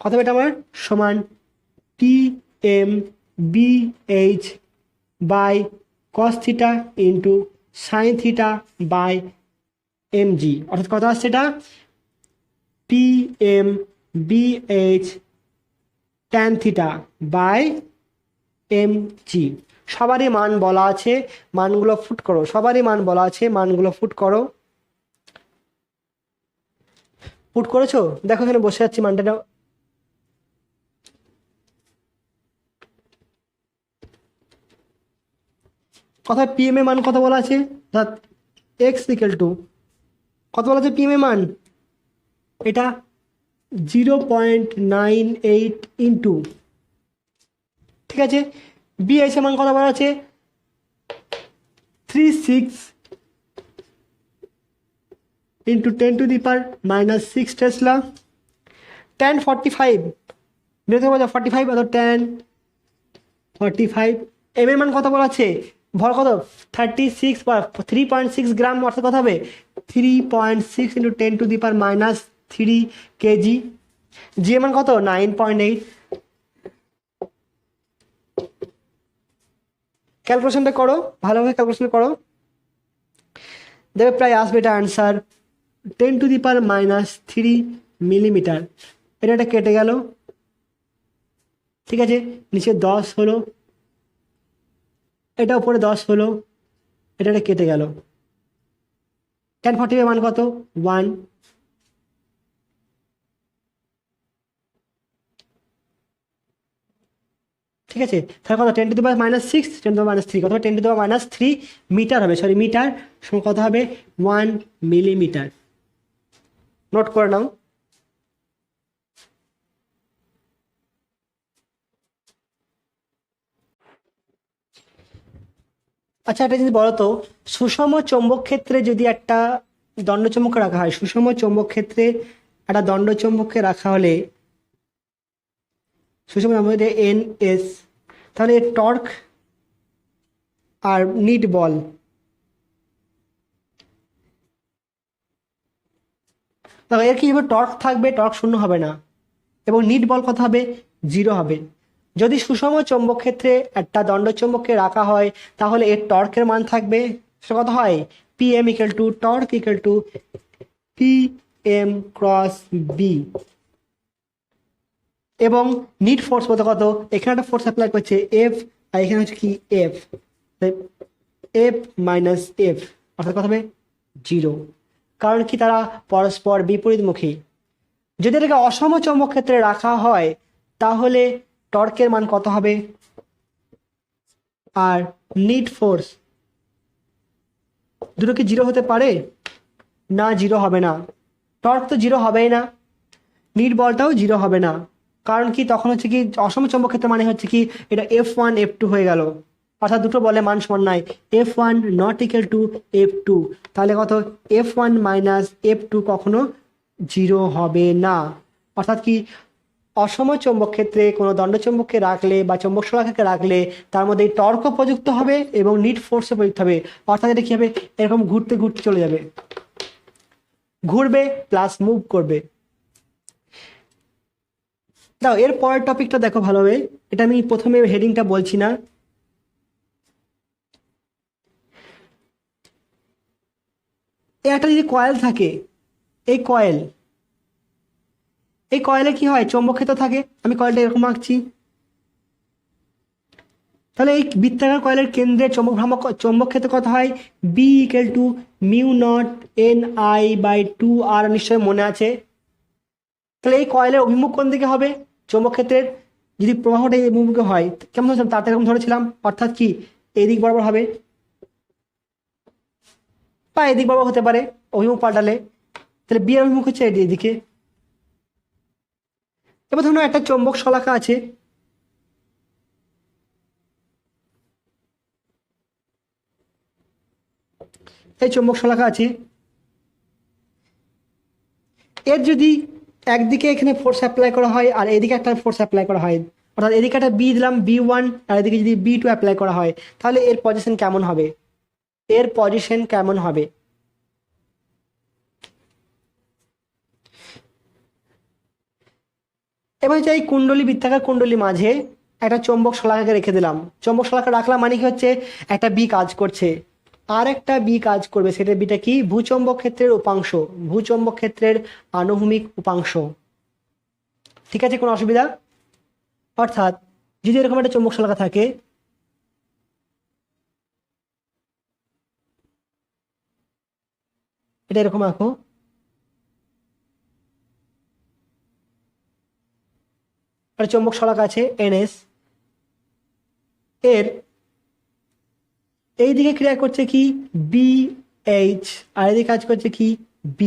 কত হবে এটা আমার সমান P M BH by cos theta into sine theta by M G, অর্থাৎ কত আসছে এটা P M BH tan theta by M G. সবারই মান বলা আছে, মানগুলো ফুট করো, সবারই মান বলা আছে, মানগুলো ফুট করো। পুট করেছো? দেখো এখানে বসে যাচ্ছি মানটা নাও। কথা পিএম এর মান কত বলা আছে? এক্স ইকুয়াল টু কত বলা আছে পিএম এর মান? এটা 0.98 ইন্টু, ঠিক আছে। বিএস এর মান কত বলা আছে? 36 ইন্টু 10⁻⁻6 টেসলা। 1045 বের করতে 45 অর্থাৎ 1045। এম এর মান কত বলা আছে? ভর কত? 36 বা 3.6 গ্রাম, অর্থাৎ কত হবে? 3.6 ইন্টু 10⁻³ কেজি। জি এর মান কত? 9.8। ক্যালকুলেশনটা করো, ভালোভাবে ক্যালকুলেশন করো, দেখবে প্রায় আসবে এটা অ্যান্সার 10⁻³ মিলিমিটার। এটা কেটে গেল, ঠিক আছে। নিচে 10 হলো, এটা উপরে 10 হলো, এটা কেটে গেল। 1040 এর মান কত? 1। ঠিক আছে, তাহলে কত? 10⁻⁻6, 10⁻³ অথবা 10⁻³ মিটার হবে, সরি মিটার সমান কত হবে? 1 মিলিমিটার। নোট করে নাও। আচ্ছা, একটা জিনিস বলো তো, সুষম চৌম্বক ক্ষেত্রে যদি একটা দণ্ডচুম্বককে রাখা হয়, সুষম চৌম্বক ক্ষেত্রে একটা দণ্ডচুম্বককে রাখা হলে, সুষম চৌম্বক এন এস, তাহলে এর টর্ক আর নিট বল, দেখো এর কি হবে? টর্ক থাকবে, টর্ক শূন্য হবে না, এবং নিট বল কত হবে? 0 হবে। যদি সুষম চৌম্বক ক্ষেত্রে একটা দণ্ডচুম্বককে রাখা হয়, তাহলে এর টর্কের মান থাকবে, সেটা কত হয়? PM equal to torque equal to PM cross B. এবং নিট ফোর্স বলতে কত? এখানে একটা ফোর্স অ্যাপ্লাই করছে এফ, আর এখানে হচ্ছে কি এফ, এফ মাইনাস এফ, অর্থাৎ কত হবে? 0। কারণ কি তারা পরস্পর বিপরীতমুখী। যদি এটাকে অসম চৌম্বক ক্ষেত্রে রাখা হয়, তাহলে টর্কের মান কত হবে? আর নিট ফোর্স দুটো কি 0 হতে পারে? না, 0 হবে না। টর্ক তো 0 হবেই না, নিট বলটাও 0 হবে না। কারণ কি তখন হচ্ছে কি অসম চৌম্বক ক্ষেত্র মানে হচ্ছে কি এটা F1 F2 হয়ে গেল, অর্থাৎ দুটো বলে মান সমান নয়। F1 not equal to F2, তাহলে কত? F1 মাইনাস F2 কখনো 0 হবে না। অর্থাৎ কি অসম চৌম্বক ক্ষেত্রে কোনো দণ্ডচুম্বককে রাখলে বা চৌম্বক শলাকাকে রাখলে তার মধ্যে টর্কও প্রযুক্ত হবে এবং নিট ফোর্সও প্রযুক্ত হবে। অর্থাৎ এটা কি হবে? এরকম ঘুরতে ঘুরতে চলে যাবে, ঘুরবে প্লাস মুভ করবে। দাও এর পরের টপিকটা দেখো ভালোভাবে, এটা আমি প্রথমে হেডিংটা বলছি না। একটা যদি কয়েল থাকে, এই কয়েল, এই কয়েলে কি হয়? চৌম্বক ক্ষেত্র থাকে। আমি কয়েলটা এরকম আঁকছি, তাহলে এই বৃত্তাকার কয়েলের কেন্দ্রে চৌম্বক ভ্রামক চৌম্বক ক্ষেত্র কত হয়? B equal to mu naught N I by 2 R, নিশ্চয়ই মনে আছে। তাহলে এই কয়েলের অভিমুখ কোন দিকে হবে? চৌম্বক ক্ষেত্রের যদি প্রবাহটা এই অভিমুখে হয়, কেমন ধরেছিলাম? তাতে এরকম ধরেছিলাম, অর্থাৎ কি এই দিক বরাবর হবে বা এদিক বরাবর হতে পারে অভিমুখ পাল্টালে। তাহলে বি এর অভিমুখ হচ্ছে এদিকে। এবার ধরুন একটা চৌম্বক শলাকা আছে, এই চৌম্বক শলাকা আছে, এর যদি একদিকে এখানে ফোর্স অ্যাপ্লাই করা হয় আর এদিকে একটা ফোর্স অ্যাপ্লাই করা হয়, অর্থাৎ এদিকে একটা বি দিলাম B1, আর এদিকে যদি B2 অ্যাপ্লাই করা হয়, তাহলে এর পজিশন কেমন হবে? এর পজিশন কেমন হবে? এবার হচ্ছে এই কুণ্ডলী, বৃত্তাকার কুণ্ডলী মাঝে একটা চৌম্বক শলাকাকে রেখে দিলাম। চৌম্বক শলাকা রাখলাম মানে কি হচ্ছে? একটা বি কাজ করছে, আর একটা বি কাজ করবে। সেটা বিটা কি? ভূচৌম্বক ক্ষেত্রের উপাংশ, ভূচৌম্বক ক্ষেত্রের আনুভূমিক উপাংশ। ঠিক আছে, কোনো অসুবিধা? অর্থাৎ যদি এরকম একটা চৌম্বক শলাকা থাকে, এটা এরকম আঁকো, একটা চৌম্বক শলাকা আছে NS, এর এই দিকে ক্রিয়া করছে কি BH, আর এদিকে কাজ করছে কি B,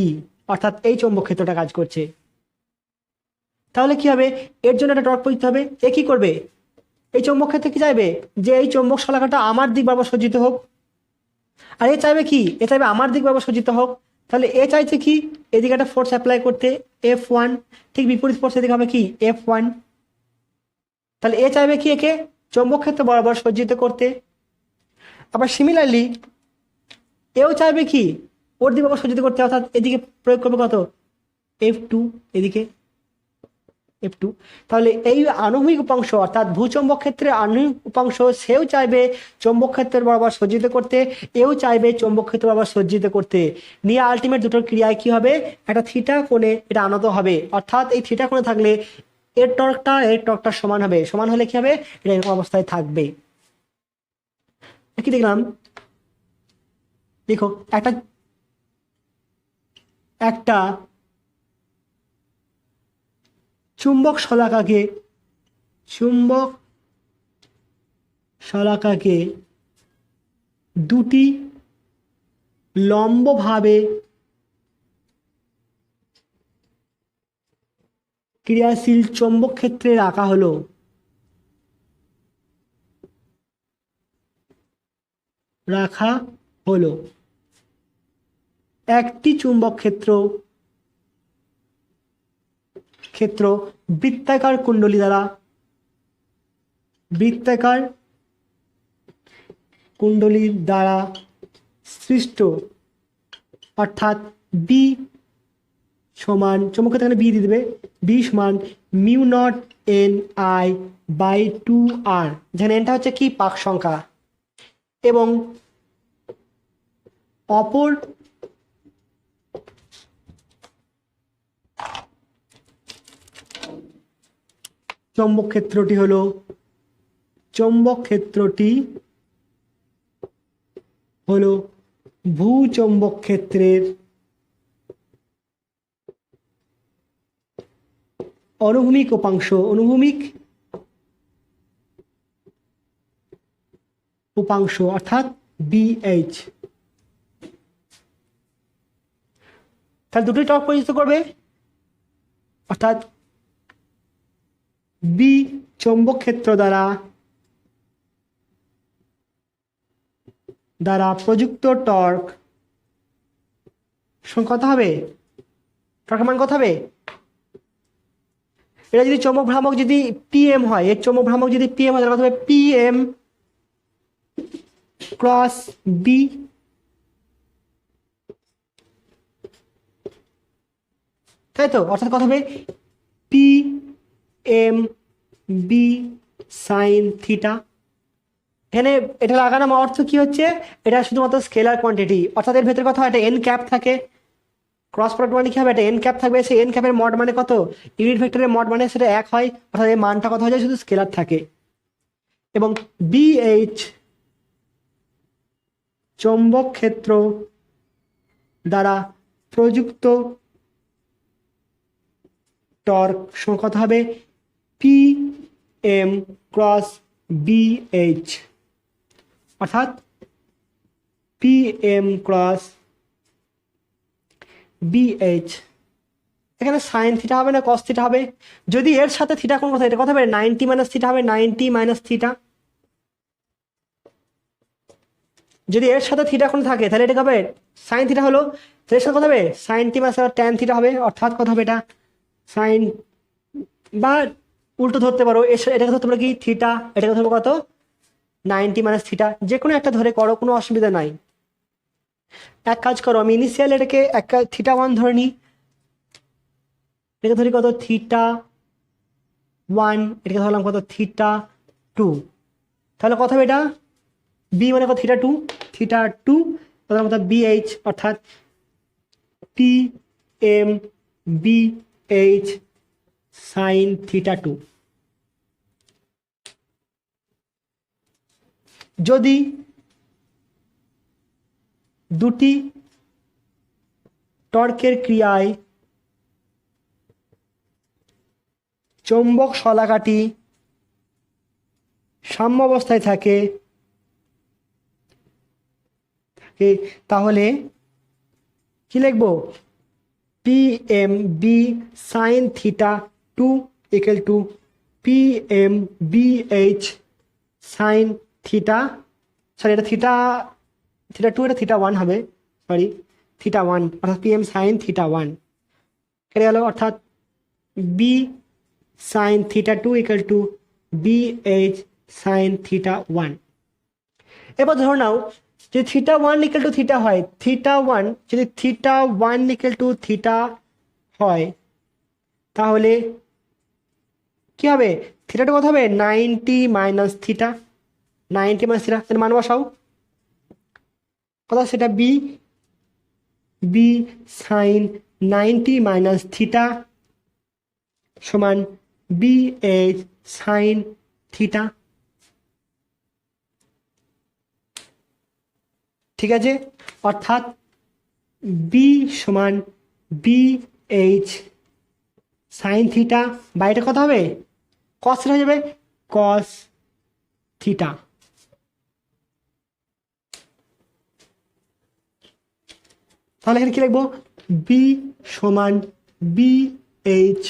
অর্থাৎ এই চৌম্বক ক্ষেত্রটা কাজ করছে। তাহলে কি হবে, এর জন্য একটা টর্ক প্রয়োগ করতে হবে। এ কি করবে, এই চৌম্বক ক্ষেত্রে কি চাইবে, যে এই চৌম্বক শলাকাটা আমার দিক বরাবর সজ্জিত হোক, আর এ চাইবে কি, এ চাইবে আমার দিক বরাবর সজ্জিত হোক। তাহলে এ চাইছে কি এদিকে একটা ফোর্স অ্যাপ্লাই করতে F1, ঠিক বিপরীত ফোর্স এদিকে হবে কি F1। তাহলে এ চাইবে কি একে চৌম্বক ক্ষেত্র বরাবর সজ্জিত করতে। আবার সিমিলারলি এও চাইবে কি ওর দিক বরাবর সজ্জিত করতে, অর্থাৎ এদিকে প্রয়োগ করবে কত F2, এদিকে F2। তাহলে এই আণবিক উপাংশ অর্থাৎ ভূচৌম্বক ক্ষেত্রের আণবিক উপাংশ সেও চাইবে চৌম্বক ক্ষেত্রের বরাবর সজ্জিত করতে, এও চাইবে চৌম্বক ক্ষেত্র বরাবর সজ্জিত করতে। নিয়ে আলটিমেট দুটোর ক্রিয়ায় কি হবে, একটা থিটা কোণে এটা আনত হবে। অর্থাৎ এই থিটা কোণে থাকলে এর টর্কটা সমান হবে। সমান হলে কি হবে, এটা এরকম অবস্থায় থাকবে। কি দেখলাম, দেখো একটা একটা চুম্বক শলাকাকে দুটি লম্বভাবে ক্রিয়াশীল চৌম্বক ক্ষেত্রে রাখা হলো। একটি চুম্বক ক্ষেত্র বৃত্তাকার কুণ্ডলীর দ্বারা সৃষ্ট, অর্থাৎ বি সমান, চৌম্বক ক্ষেত্রে বি দিয়ে দেবে, বি সমান μ0Ni/2r, যেখানে এনটা হচ্ছে কি পাক সংখ্যা, এবং অপর চৌম্বক ক্ষেত্রটি হলো ভূচৌম্বক ক্ষেত্রের অনুভূমিক উপাংশ অর্থাৎ BH। তাহলে দুটোই টর্ক প্রয়োজিত করবে, অর্থাৎ বি চৌম্বক ক্ষেত্র দ্বারা প্রযুক্ত টর্ক কত হবে, টর্কের মান কত হবে, এটা যদি চৌম্বক ভ্রামক যদি PM হয়, এর চৌম্বক ভ্রামক যদি PM হয় তাহলে কত হবে PM ক্রস B, তাই তো, অর্থাৎ কত হবে PM/B sin থিটা। এখানে এটা লাগানো অর্থ কি হচ্ছে, এটা শুধুমাত্র স্কেলার কোয়ান্টিটি, অর্থাৎ এর ভেতরে কত হয়, একটা n ক্যাপ থাকে, ক্রস প্রোডাক্ট মানে কি হবে, একটা n ক্যাপ থাকবে, সেই n ক্যাপের মড মানে কত, ইউনিট ভেক্টরের মড মানে সেটা 1 হয়, অর্থাৎ এই মানটা কত হয়ে যায়, শুধু স্কেলার থাকে। এবং BH চৌম্বক ক্ষেত্র দ্বারা প্রযুক্ত টর্ক কত হবে PM ক্রস BH, অর্থাৎ PM ক্রস BH। এখানে সাইন থিটা হবে না কস থিটা হবে, যদি এর সাথে থিটা কোন কথা, এটা কথা হবে 90 মাইনাস থিটা হবে, 90 মাইনাস থিটা। যদি এর সাথে থিটা কোন থাকে তাহলে এটা হবে সাইন থিটা হলো, এর সাথে কত হবে সাইন টি মাইনাস ট্যান থিটা হবে, অর্থাৎ কত হবে এটা সাইন, বা উল্টো ধরতে পারো, এটাকে ধরতে পারো কি থিটা, এটাকে ধরবো কত 90 মাইনাস থিটা, যে কোনো একটা ধরে করো, কোনো অসুবিধা নাই। এক কাজ করো, আমি ইনিশিয়াল এটাকে θ1 ধরে নিই, এটাকে ধরি কত θ1, এটাকে ধরলাম কত θ2, তাহলে কত হবে এটা বি মানে কত θ2 ধরলাম কত BH, অর্থাৎ PMBH sin θ2। যদি দুটি টর্কের ক্রিয়ায় চৌম্বক শলাকাটি সাম্য অবস্থায় থাকে তাহলে কি লিখবো P M B sine theta two equal to P M B H sine theta, sorry এটা থিটা থিটা টু, এটা থিটা ওয়ান হবে, সরি থিটা ওয়ান, অর্থাৎ P M sine theta one কেটে গেল, অর্থাৎ B sine theta two equal to B H sine theta one. এবার ধরো নাও যে theta one equal to theta হয়, থিটা ওয়ান যদি theta one equal to theta হয় তাহলে কি হবে, থিটা টু কত হবে 90 মাইনাস থিটা, 90 মাইনাস থিটা, মান বসাও কত, সেটা B B sine 90 minus theta সমান বি এইচ সাইন থিটা। ঠিক আছে, অর্থাৎ বি সমান বি এইচ সাইন থিটা, বাইরে কত হবে কস হয়ে যাবে কস থিটা। তাহলে এখানে কি লিখবো, বি সমান B H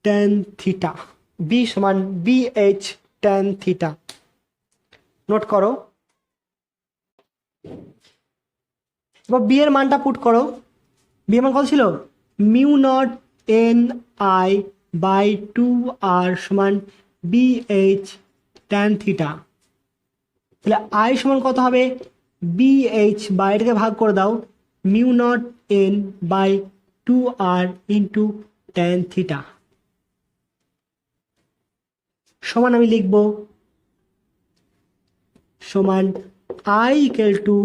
tan theta, B সমান B H tan theta. Note করো, এবার বি এর মানটা পুট করো, বি এর মান কত ছিল, mu naught N I by two R সমান বি এইচ টেন থিটা। তাহলে আই সমান কত হবে, বি এইচ বাই এটাকে ভাগ করে দাও, mu naught N by two R into tan theta সমান আমি লিখব সমান I equal to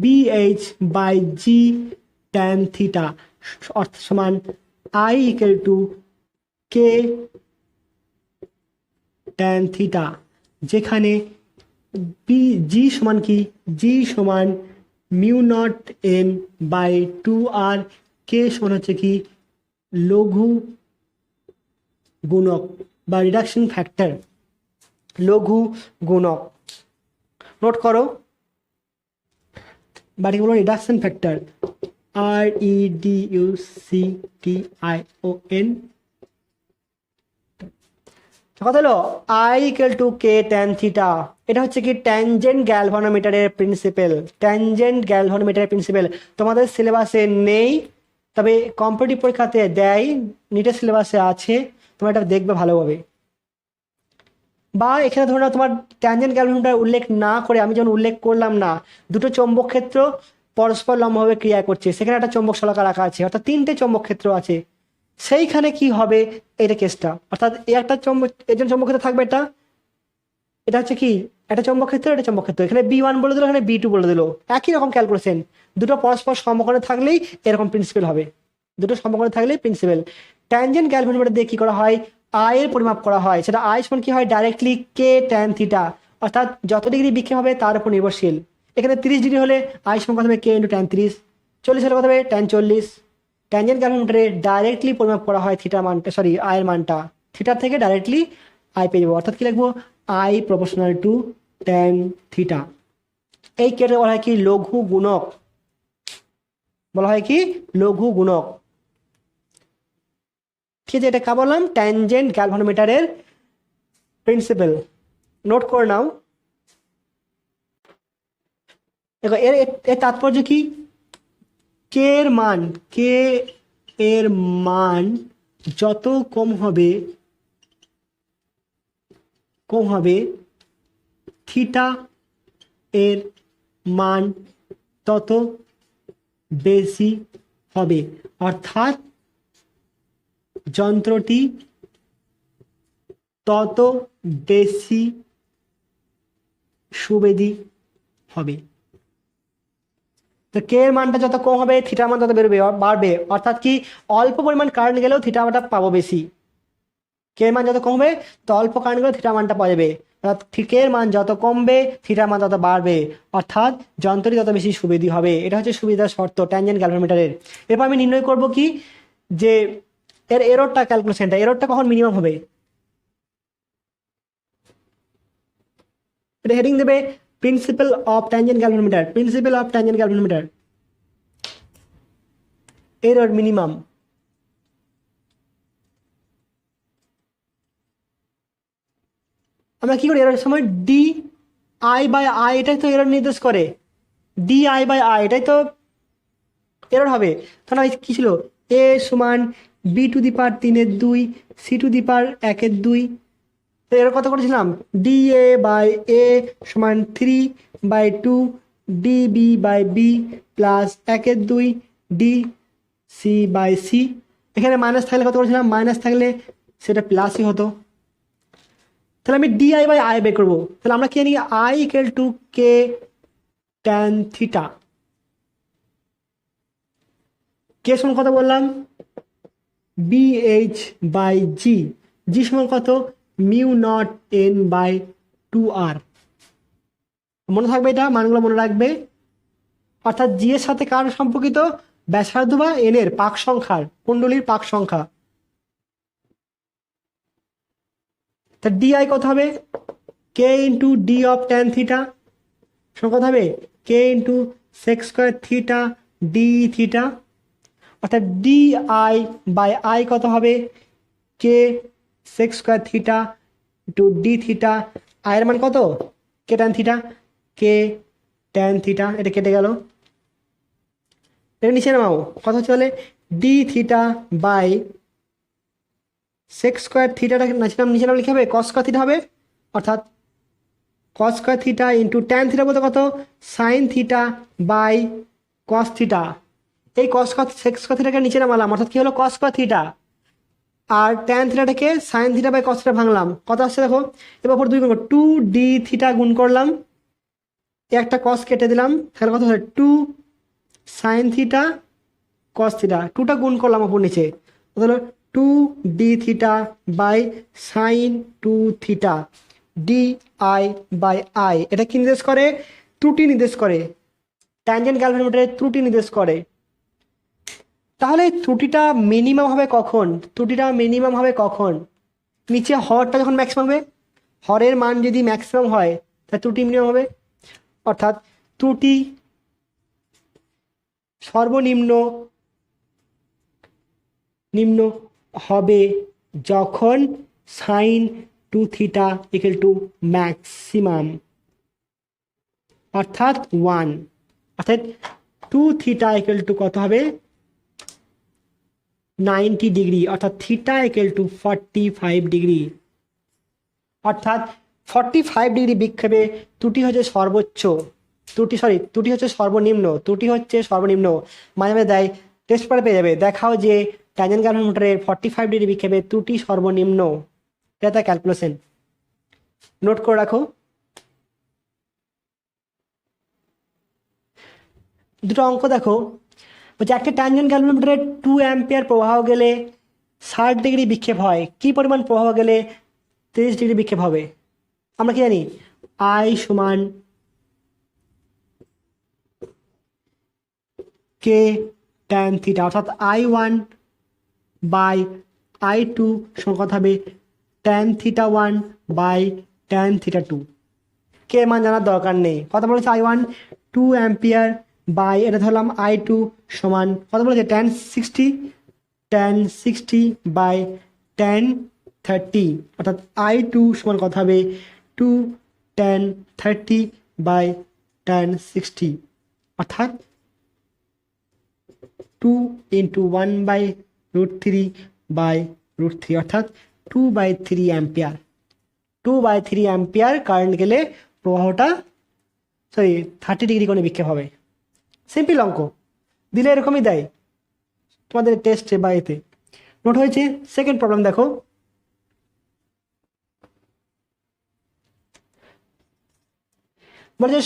B H by G tan theta, অর্থাৎ সমান I equal to K tan theta, যেখানে বি জি সমান কি, জি সমান mu naught N by two R, K সমান হচ্ছে কি লঘু গুণক বা রিডাকশন ফ্যাক্টর, লঘু গুণক। নোট করো, বাট বলো reduction factor, R E D U C T I O N. কত হলো I equal to K tan theta, এটা হচ্ছে কি ট্যানজেন্ট গ্যালভানোমিটারের প্রিন্সিপাল, ট্যানজেন্ট গ্যালভানোমিটারের প্রিন্সিপাল তোমাদের সিলেবাসে নেই, তবে কম্পিটিটিভ পরীক্ষাতে দেয়, নিটের সিলেবাসে আছে, তোমরা এটা দেখবে ভালোভাবে। বা এখানে ধরো না তোমার ট্যানজেন্ট গ্যালভানোমিটার উল্লেখ না করে আমি যেমন উল্লেখ করলাম না, দুটো চৌম্বক ক্ষেত্র পরস্পর লম্বভাবে ক্রিয়া করছে, সেখানে একটা চৌম্বক শলাকা রাখা আছে, অর্থাৎ তিনটে চৌম্বক ক্ষেত্র আছে, সেইখানে কি হবে এটা কেসটা, অর্থাৎ এই একটা চৌম্বক একজন চৌম্বক ক্ষেত্র থাকবে, এটা হচ্ছে কি একটা চৌম্বক ক্ষেত্র, এটা চৌম্বক ক্ষেত্র, এখানে বি ওয়ান বলে দিল, এখানে বি টু বলে দিল, একই রকম ক্যালকুলেশন, দুটো পরস্পর সমকোণে থাকলেই এরকম প্রিন্সিপাল হবে, দুটো সমকোণে থাকলেই প্রিন্সিপাল। ট্যানজেন্ট গ্যালভানোমিটার দিয়ে কি করা হয়, আই এর পরিমাপ করা হয়, সেটা আই সমান কি হয় ডাইরেক্টলি কে ট্যান থিটা, অর্থাৎ যত ডিগ্রি বিক্ষেপ হবে তার উপর নির্ভরশীল, এখানে 30 ডিগ্রি হলে আই সমান কত হবে কে ইন্টু ট্যান 30, 40 হলে কত হবে ট্যান 40। ট্যানজেন্ট গ্যালভানোমিটারে ডাইরেক্টলি পরিমাপ করা হয় থিটার মানটা, সরি আয়ের মানটা, থিটার থেকে ডাইরেক্টলি আই পেয়ে যাবো, অর্থাৎ কি লিখবো I proportional to tan theta. এই কেটে বলা হয় কি লঘু গুণক, বলা হয় কি লঘু গুণক। ঠিক আছে, এটা কা বললাম ট্যানজেন্ট গ্যালভানোমিটারের প্রিন্সিপাল, নোট করে নাও। দেখো এর তাৎপর্য কি, কে এর মান, কে এর মান যত কম হবে থিটা এর মান তত বেশি হবে, অর্থাৎ যন্ত্রটি তত বেশি সুবেদী হবে। তো কে এর মানটা যত কম হবে থিটার মান তত বাড়বে, অর্থাৎ কি অল্প পরিমাণ কারেন্ট গেলেও থিটাটা পাবো বেশি, কে এর মান যত কমবে তো অল্প কারেন্ট গেলেও থিটার মানটা পাওয়া যাবে, অর্থাৎ কে এর মান যত কমবে থিটার মান তত বাড়বে, অর্থাৎ যন্ত্রটি তত বেশি সুবেদী হবে। এটা হচ্ছে সুবিধার শর্ত ট্যানজেন্ট গ্যালভানোমিটারের। এরপর আমি নির্ণয় করব কি যে এর এররটা ক্যালকুলেশনটা, এররটা কখন মিনিমাম হবে? এটা হেডিং দেবে principal of tangent galvanometer, principal of tangent galvanometer, error minimum. আমরা কি করি এরর সময়? ডি আই বাই আই, এটাই তো এরর নির্দেশ করে, ডি আই বাই আই, এটাই তো এরর হবে। তাহলে কি ছিল? এ সমান B to the power 3/2, C to the power 1/2। তো এর কত করেছিলাম? ডি এ বাই এ সমান 3/2 D B by B plus 1/2 D C by C. এখানে মাইনাস থাকলে কত করেছিলাম? মাইনাস থাকলে সেটা প্লাসই হতো। তাহলে আমি ডি আই বাই আই বের করবো। তাহলে আমরা কি জানি? I equal to K tan theta. K সমান কত বললাম? B H by G, G সমান কত? Mu naught N by 2r। মনে থাকবে, এটা মানগুলো মনে রাখবে। অর্থাৎ জি এর সাথে কার সম্পর্কিত? ব্যাসার্ধ বা এন এর পাক সংখ্যার, কুণ্ডলীর পাক সংখ্যা। তা ডি আই কত হবে? K into D of tan theta সমান কত হবে? K into sec square theta D theta. অর্থাৎ ডি আই বাই আই কত হবে? K sec square theta to D theta. আয়ের মান কত? K tan theta, K tan theta, এটা কেটে গেল। এটা নিচে নামাও, কত হচ্ছে তাহলে? D theta by sec square থিটাটা নিচে নাম লিখে হবে কস স্কোয়ার থিটা হবে। অর্থাৎ cos square theta into tan theta বলতে কত? Sine theta by cos theta. এই কস স্কোয়ার সেক স্কোয়ার থিটাকে নিচে নামালাম, অর্থাৎ কি হলো? Cos square theta. আর ট্যান থিটাটাকে sine theta by cos theta ভাঙলাম, কত আসছে দেখো? এবার উপর 2 গুণ 2 ডি থিটা গুণ করলাম, একটা কস কেটে দিলাম, তাহলে কত হয়? 2 সাইন থিটা কস থিটা, 2টা গুণ করলাম উপর নিচে, কত হলো? 2 D theta by sine 2 theta D I by I. এটা কি নির্দেশ করে? ত্রুটি নির্দেশ করে, ট্যানজেন্ট গ্যালভানোমিটারের ত্রুটি নির্দেশ করে। তাহলে ত্রুটিটা মিনিমাম হবে কখন? ত্রুটিটা মিনিমাম হবে কখন? নিচে হরটা যখন ম্যাক্সিমাম হবে, হরের মান যদি ম্যাক্সিমাম হয় তাহলে ত্রুটি মিনিমাম হবে। অর্থাৎ ত্রুটি সর্বনিম্ন নিম্ন হবে যখন sine 2 theta equal to maximum, অর্থাৎ 1। অর্থাৎ 2 থিটা ইকুয়াল টু কত হবে? 90 ডিগ্রি, অর্থাৎ থিটা ইকুয়াল টু 45 ডিগ্রি। অর্থাৎ 45 ডিগ্রি বিক্ষেপে ত্রুটি হচ্ছে সর্বোচ্চ, ত্রুটি হচ্ছে সর্বনিম্ন, ত্রুটি হচ্ছে সর্বনিম্ন। মাঝে মাঝে দেয়, টেস্ট পেপারে পেয়ে যাবে, দেখাও যে ট্যানজেন্ট গ্যালভানোমিটারের 45 ডিগ্রি বিক্ষেপে ত্রুটি সর্বনিম্ন। এটা তার ক্যালকুলেশন, নোট করে রাখো। দুটো অঙ্ক দেখো, বলছে একটা ট্যানজেন্ট গ্যালভানোমিটারে 2 অ্যাম্পিয়ার প্রবাহ গেলে 60 ডিগ্রি বিক্ষেপ হয়, কি পরিমাণ প্রবাহ গেলে 30 ডিগ্রি বিক্ষেপ হবে? আমরা কি জানি? আই সমান কে ট্যান থিটা, অর্থাৎ I1 বাই I2 সমান কথা হবে tan theta 1 by tan theta 2। K মান জানার দরকার নেই। কথা বলেছে I1 2 অ্যাম্পিয়ার বাই, এটা ধরলাম I2 সমান কত বলেছে? ট্যান 60 বাই ট্যান 30, অর্থাৎ I2 সমান কথা হবে 2 ট্যান 30 বাই ট্যান 60, অর্থাৎ 2 ইন্টু 1/√3 বাই √3, অর্থাৎ 2/3 অ্যাম্পিয়ার। 2/3 অ্যাম্পিয়ার কারেন্ট গেলে প্রবাহটা 30 ডিগ্রি কোণে বিক্ষেপ হবে। সিম্পল অঙ্ক দিলে এরকমই দেয় তোমাদের টেস্টে বা এতে নোট হয়েছে। সেকেন্ড প্রবলেম দেখো, বলছে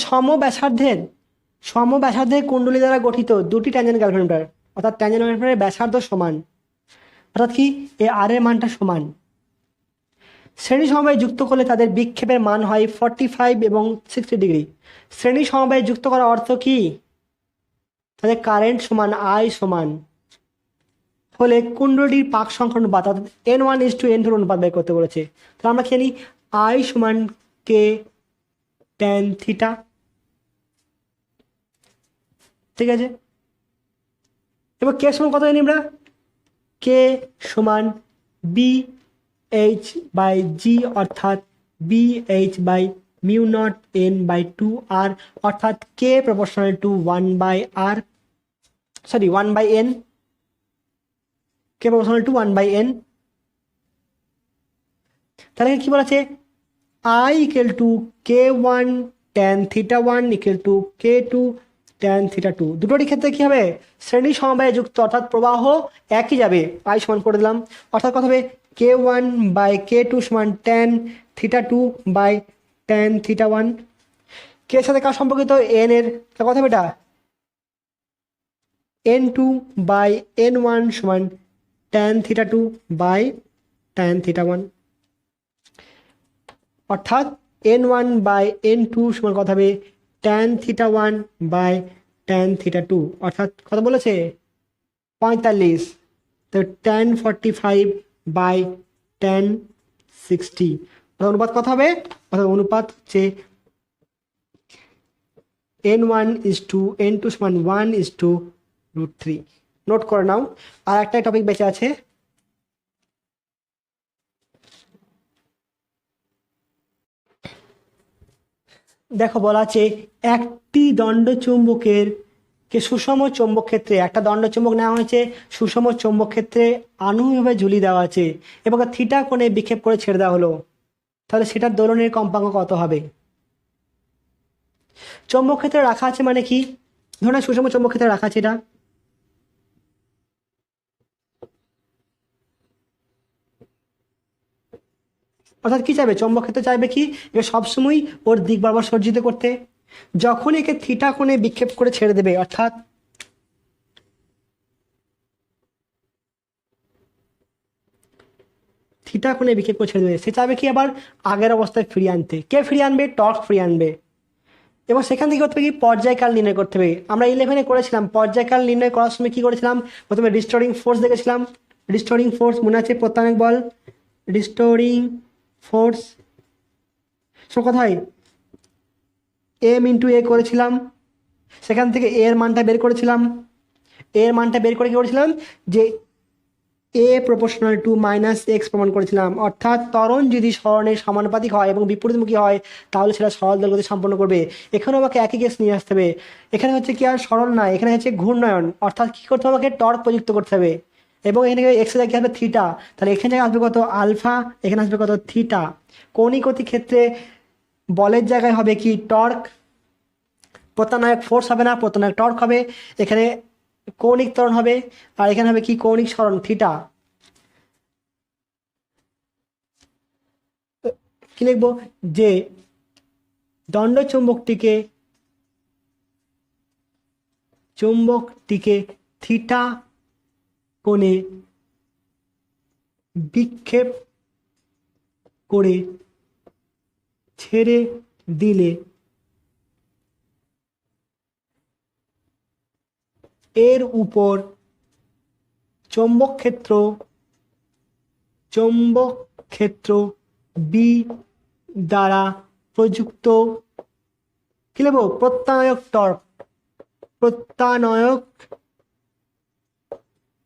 সমব্যাসার্ধের কুণ্ডলী দ্বারা গঠিত দুটি ট্যানজেন্ট গ্যালভানোমিটার, অর্থাৎ ট্যানজেন্ট গ্যালভানোমিটারের ব্যাসার্ধ সমান, অর্থাৎ কি এই আর এর মানটা সমান, শ্রেণী সমবায় যুক্ত করলে তাদের বিক্ষেপের মান হয় 45 এবং 60 ডিগ্রি। শ্রেণী সমবায় যুক্ত করার অর্থ কি? তাদের কারেন্ট সমান, আই সমান হলে কুণ্ডলীর পাক সংখ্যা অনুপাত অর্থাৎ n1:n2 অনুপাত বের করতে বলেছে। তাহলে আমরা খেয়ে নিই I সমান কে ট্যান থিটা, ঠিক আছে। এবার কে সমান কত জানি আমরা, কে সমান বি এইচ বাই জি অর্থাৎ B H by mu naught N by 2r অর্থাৎ K proportional to 1/r, sorry 1/n, K proportional to 1/n। তাহলে কি বলেছে, I equal to k1 tan theta 1 equal to k2 tan theta 2। দুটোরই ক্ষেত্রে কি হবে, শ্রেণী সমবায়ে যুক্ত অর্থাৎ প্রবাহ একই যাবে। I সমান করে দিলাম, অর্থাৎ কত হবে k1 বাই k2 সমান tan theta 2 by tan theta 1। K এর সাথে কার সম্পর্কিত, n এর, কত হবে এটা n2 বাই n1 সমান tan theta 2 by tan theta 1, অর্থাৎ n1 বাই n2 সমান কত হবে tan theta 1 by tan theta 2, অর্থাৎ কত বলেছে 45, তো tan 45 বাই tan 60, অনুপাত কত হবে, অর্থাৎ অনুপাত হচ্ছে n1:n2 সমান 1:√3। নোট করে নাও। আর একটা টপিক বেঁচে আছে, দেখো বলা আছে একটি দণ্ডচুম্বকের সুষম চৌম্বক ক্ষেত্রে, একটা দণ্ডচুম্বক নেওয়া হয়েছে, সুষম চৌম্বক ক্ষেত্রে আনুভূমিকভাবে ঝুলিয়ে দেওয়া আছে এবং থিটা কোণে বিক্ষেপ করে ছেড়ে দেওয়া হলো, তাহলে সেটার দোলনের কম্পাঙ্ক কত হবে। চৌম্বক ক্ষেত্রে রাখা আছে মানে কি, ধরুন সুষম চৌম্বক ক্ষেত্রে রাখা আছে এটা, অর্থাৎ কি চাইবে, চৌম্বক ক্ষেত্রে চাইবে কি, এটা সবসময় ওর দিক বরাবর সজ্জিত করতে। যখন একে থিটা কোণে বিক্ষেপ করে ছেড়ে দেবে, অর্থাৎ থিটা কোণে বিক্ষেপ করে ছেড়ে দেবে, সে চাইবে কি আবার আগের অবস্থায় ফিরিয়ে আনতে। কে ফিরিয়ে আনবে, টর্ক ফিরিয়ে আনবে। এবং সেখান থেকে করতে হবে কি, পর্যায়কাল নির্ণয় করতে হবে। আমরা 11-এ করেছিলাম, পর্যায়কাল নির্ণয় করার সময় কি করেছিলাম, প্রথমে রিস্টোরিং ফোর্স দেখেছিলাম। রিস্টোরিং ফোর্স মনে আছে, প্রত্যানয়ক বল, রিস্টোরিং ফোর্স কোথায় m × a করেছিলাম, সেখান থেকে এর মানটা বের করেছিলাম। এর মানটা বের করে কি করেছিলাম, যে a প্রপোর্শনাল টু -x প্রমাণ করেছিলাম, অর্থাৎ ত্বরণ যদি সরণের সমানুপাতিক হয় এবং বিপরীতমুখী হয় তাহলে সেটা সরল দৈর্ঘ্যে সম্পন্ন করবে। এখানে আমাকে একই কেস নিয়ে আসতে হবে। এখানে হচ্ছে কি আর সরল না, এখানে হচ্ছে ঘূর্ণায়ন, অর্থাৎ কি করতে হবে, আমাকে টর্ক প্রযুক্ত করতে হবে। এবং এখানে এক্স জায়গায় আসবে থিটা, তাহলে এখানে জায়গায় আসবে কত আলফা, এখানে আসবে কত থিটা। কৌণিক গতি ক্ষেত্রে বলের জায়গায় হবে কি টর্ক, প্রত্যানয়ক ফোর্স হবে না, প্রত্যানয়ক টর্ক হবে। এখানে কৌণিক ত্বরণ হবে, আর এখানে হবে কি কৌণিক সরণ থিটা। কি লিখবো, যে দণ্ড চুম্বকটিকে থিটা কোণে বিক্ষেপ করে ছেড়ে দিলে এর উপর চৌম্বক ক্ষেত্র বি দ্বারা প্রযুক্ত কি লিখবো, প্রত্যানয়ক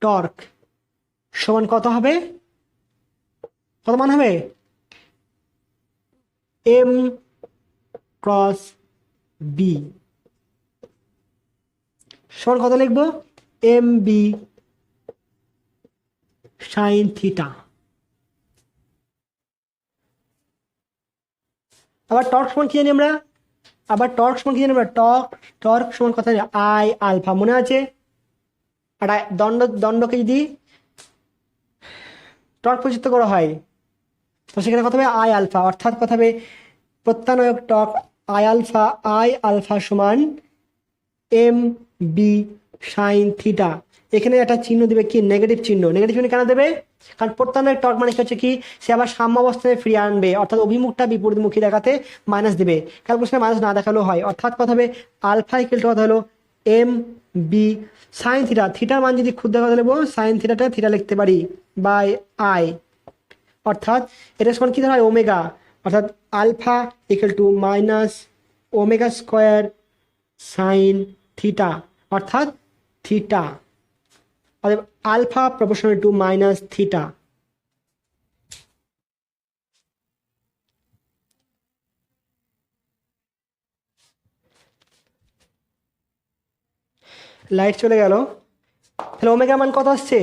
টর্ক সমান কত হবে, কত মান হবে, m × b সমান কত লিখবো, mb sin থিটা। আবার টর্ক সমান কি জানি আমরা, টর্ক সমান কথা জানি I আলফা, মনে আছে। আর দণ্ডকে যদি টর্ক প্রযুক্ত করা হয় তো সেখানে কথা হবে I আলফা, অর্থাৎ কথা হবে প্রত্যানয়ক টর্ক I আলফা সমান mb sin থিটা। এখানে একটা চিহ্ন দেবে কি, নেগেটিভ চিহ্ন কেন দেবে, কারণ প্রত্যানয়ক টর্ক মানে হচ্ছে কি, সে আবার সাম্য অবস্থায় ফিরিয়ে আনবে, অর্থাৎ অভিমুখটা বিপরীতমুখী দেখাতে মাইনাস দেবে। ক্যালকুলেশনে মাইনাস না দেখালেও হয়, অর্থাৎ কথা হবে আলফা ইকুয়াল টু কথা হলো এম বি সাইন থিটা, থিটার মান যদি ক্ষুদ্র কথা লিখবো সাইন থিটাটা থিটা লিখতে পারি বাই আই, অর্থাৎ এটা সমান কী ধরা হয় ওমেগা, অর্থাৎ alpha equal to minus omega square sine theta, অর্থাৎ থিটা, অর্থাৎ alpha proportional to minus theta. Light চলে গেল, তাহলে ওমেগা মান কত আসছে,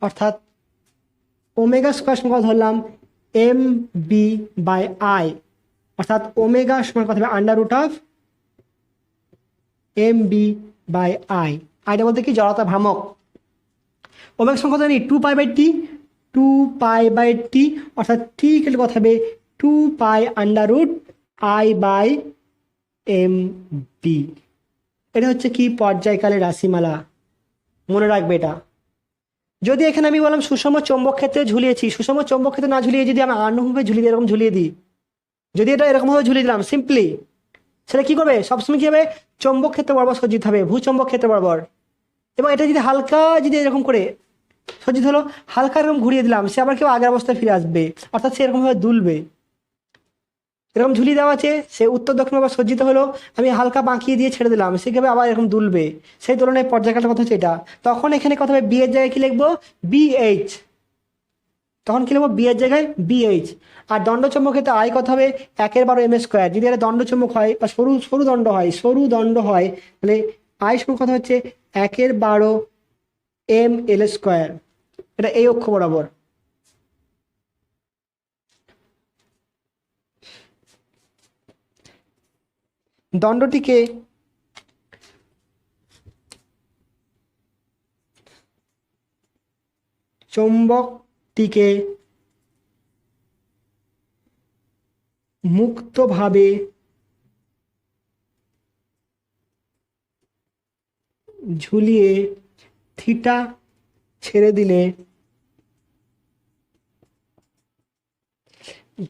অর্থাৎ ওমেগা স্কোয়ার সমান কত ধরলাম এম বি বাই আই, অর্থাৎ ওমেগা সমান কত হবে under root of M B by I, আইটা বলতে কি জড়তা ভ্রামক। ওমেগা সমান কত জানি 2π/t, 2π/t, অর্থাৎ টি ইকুয়াল কত হবে 2π under root I by M B. এটা হচ্ছে কি পর্যায়কালের রাশিমালা, মনে রাখবে এটা। যদি এখানে আমি বললাম সুষম চৌম্বক ক্ষেত্রে ঝুলিয়েছি, সুষম চৌম্বক ক্ষেত্রে না ঝুলিয়ে যদি আমি আনুভূমিকভাবে ঝুলিয়ে দিই, এরকম ঝুলিয়ে দিই, যদি এটা এরকমভাবে ঝুলিয়ে দিলাম সিম্পলি, সেটা কী করবে সবসময় কী হবে চৌম্বক ক্ষেত্র বরাবর সজ্জিত হবে, ভূচৌম্বক ক্ষেত্র বরাবর। এবং এটা যদি হালকা যদি এরকম করে সজ্জিত হলো, হালকা এরকম ঘুরিয়ে দিলাম, সে আবার কেউ আগের অবস্থায় ফিরে আসবে, অর্থাৎ সে এরকমভাবে দুলবে। এরকম ঝুলিয়ে দেওয়া আছে, সে উত্তর দক্ষিণ আবার সজ্জিত হলো, আমি হালকা বাঁকিয়ে দিয়ে ছেড়ে দিলাম, সে কীভাবে আবার এরকম দুলবে, সেই তুলনায় পর্যায়কালটা কথা হচ্ছে এটা। তখন এখানে কথা হবে বি এর জায়গায় কী লিখবো বিএইচ, তখন কী লিখবো বি এর জায়গায় বিএইচ। আর দণ্ডচুম্বক ক্ষেত্রে আই কত হবে 1/m², যদি এটা দণ্ডচুম্বক হয় বা সরু সরু দণ্ড হয়, সরু দণ্ড হয়, তাহলে আই সমান কথা হচ্ছে 1/ml², এটা এই অক্ষ বরাবর। দণ্ডটিকে চৌম্বকটিকে মুক্তভাবে ঝুলিয়ে থিটা ছেড়ে দিলে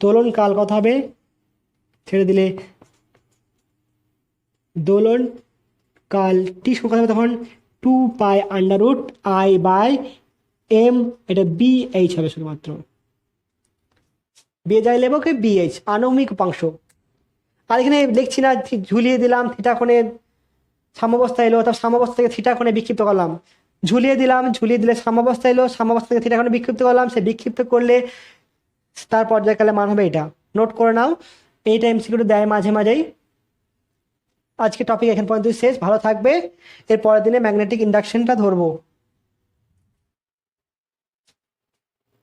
দোলন কাল কত হবে, ছেড়ে দিলে দোলন কাল টি সমান হবে তখন 2π under root I by M, এটা বিএইচ হবে শুধুমাত্র, বিয়ে যাই লেবো কে বিএইচ আনুভূমিক উপাংশ। আর এখানে লিখছি না ঝুলিয়ে দিলাম থিটা কোণে সাম্যাবস্থা এলো, তার সাম্যাবস্থা থেকে থিটা কোণে বিক্ষিপ্ত করলাম, ঝুলিয়ে দিলাম, ঝুলিয়ে দিলে সাম্যাবস্থা এলো, সাম্যাবস্থা থেকে থিটা কোণে বিক্ষিপ্ত করলাম, সে বিক্ষিপ্ত করলে তার পর্যায়কালে মান হবে এটা। নোট করে নাও, এইটা এমসিকিউটা দেয় মাঝে মাঝেই। আজকে টপিক এখান পর্যন্ত শেষ, ভালো থাকবে, এর পরের দিনে ম্যাগনেটিক ইন্ডাকশনটা ধরবো।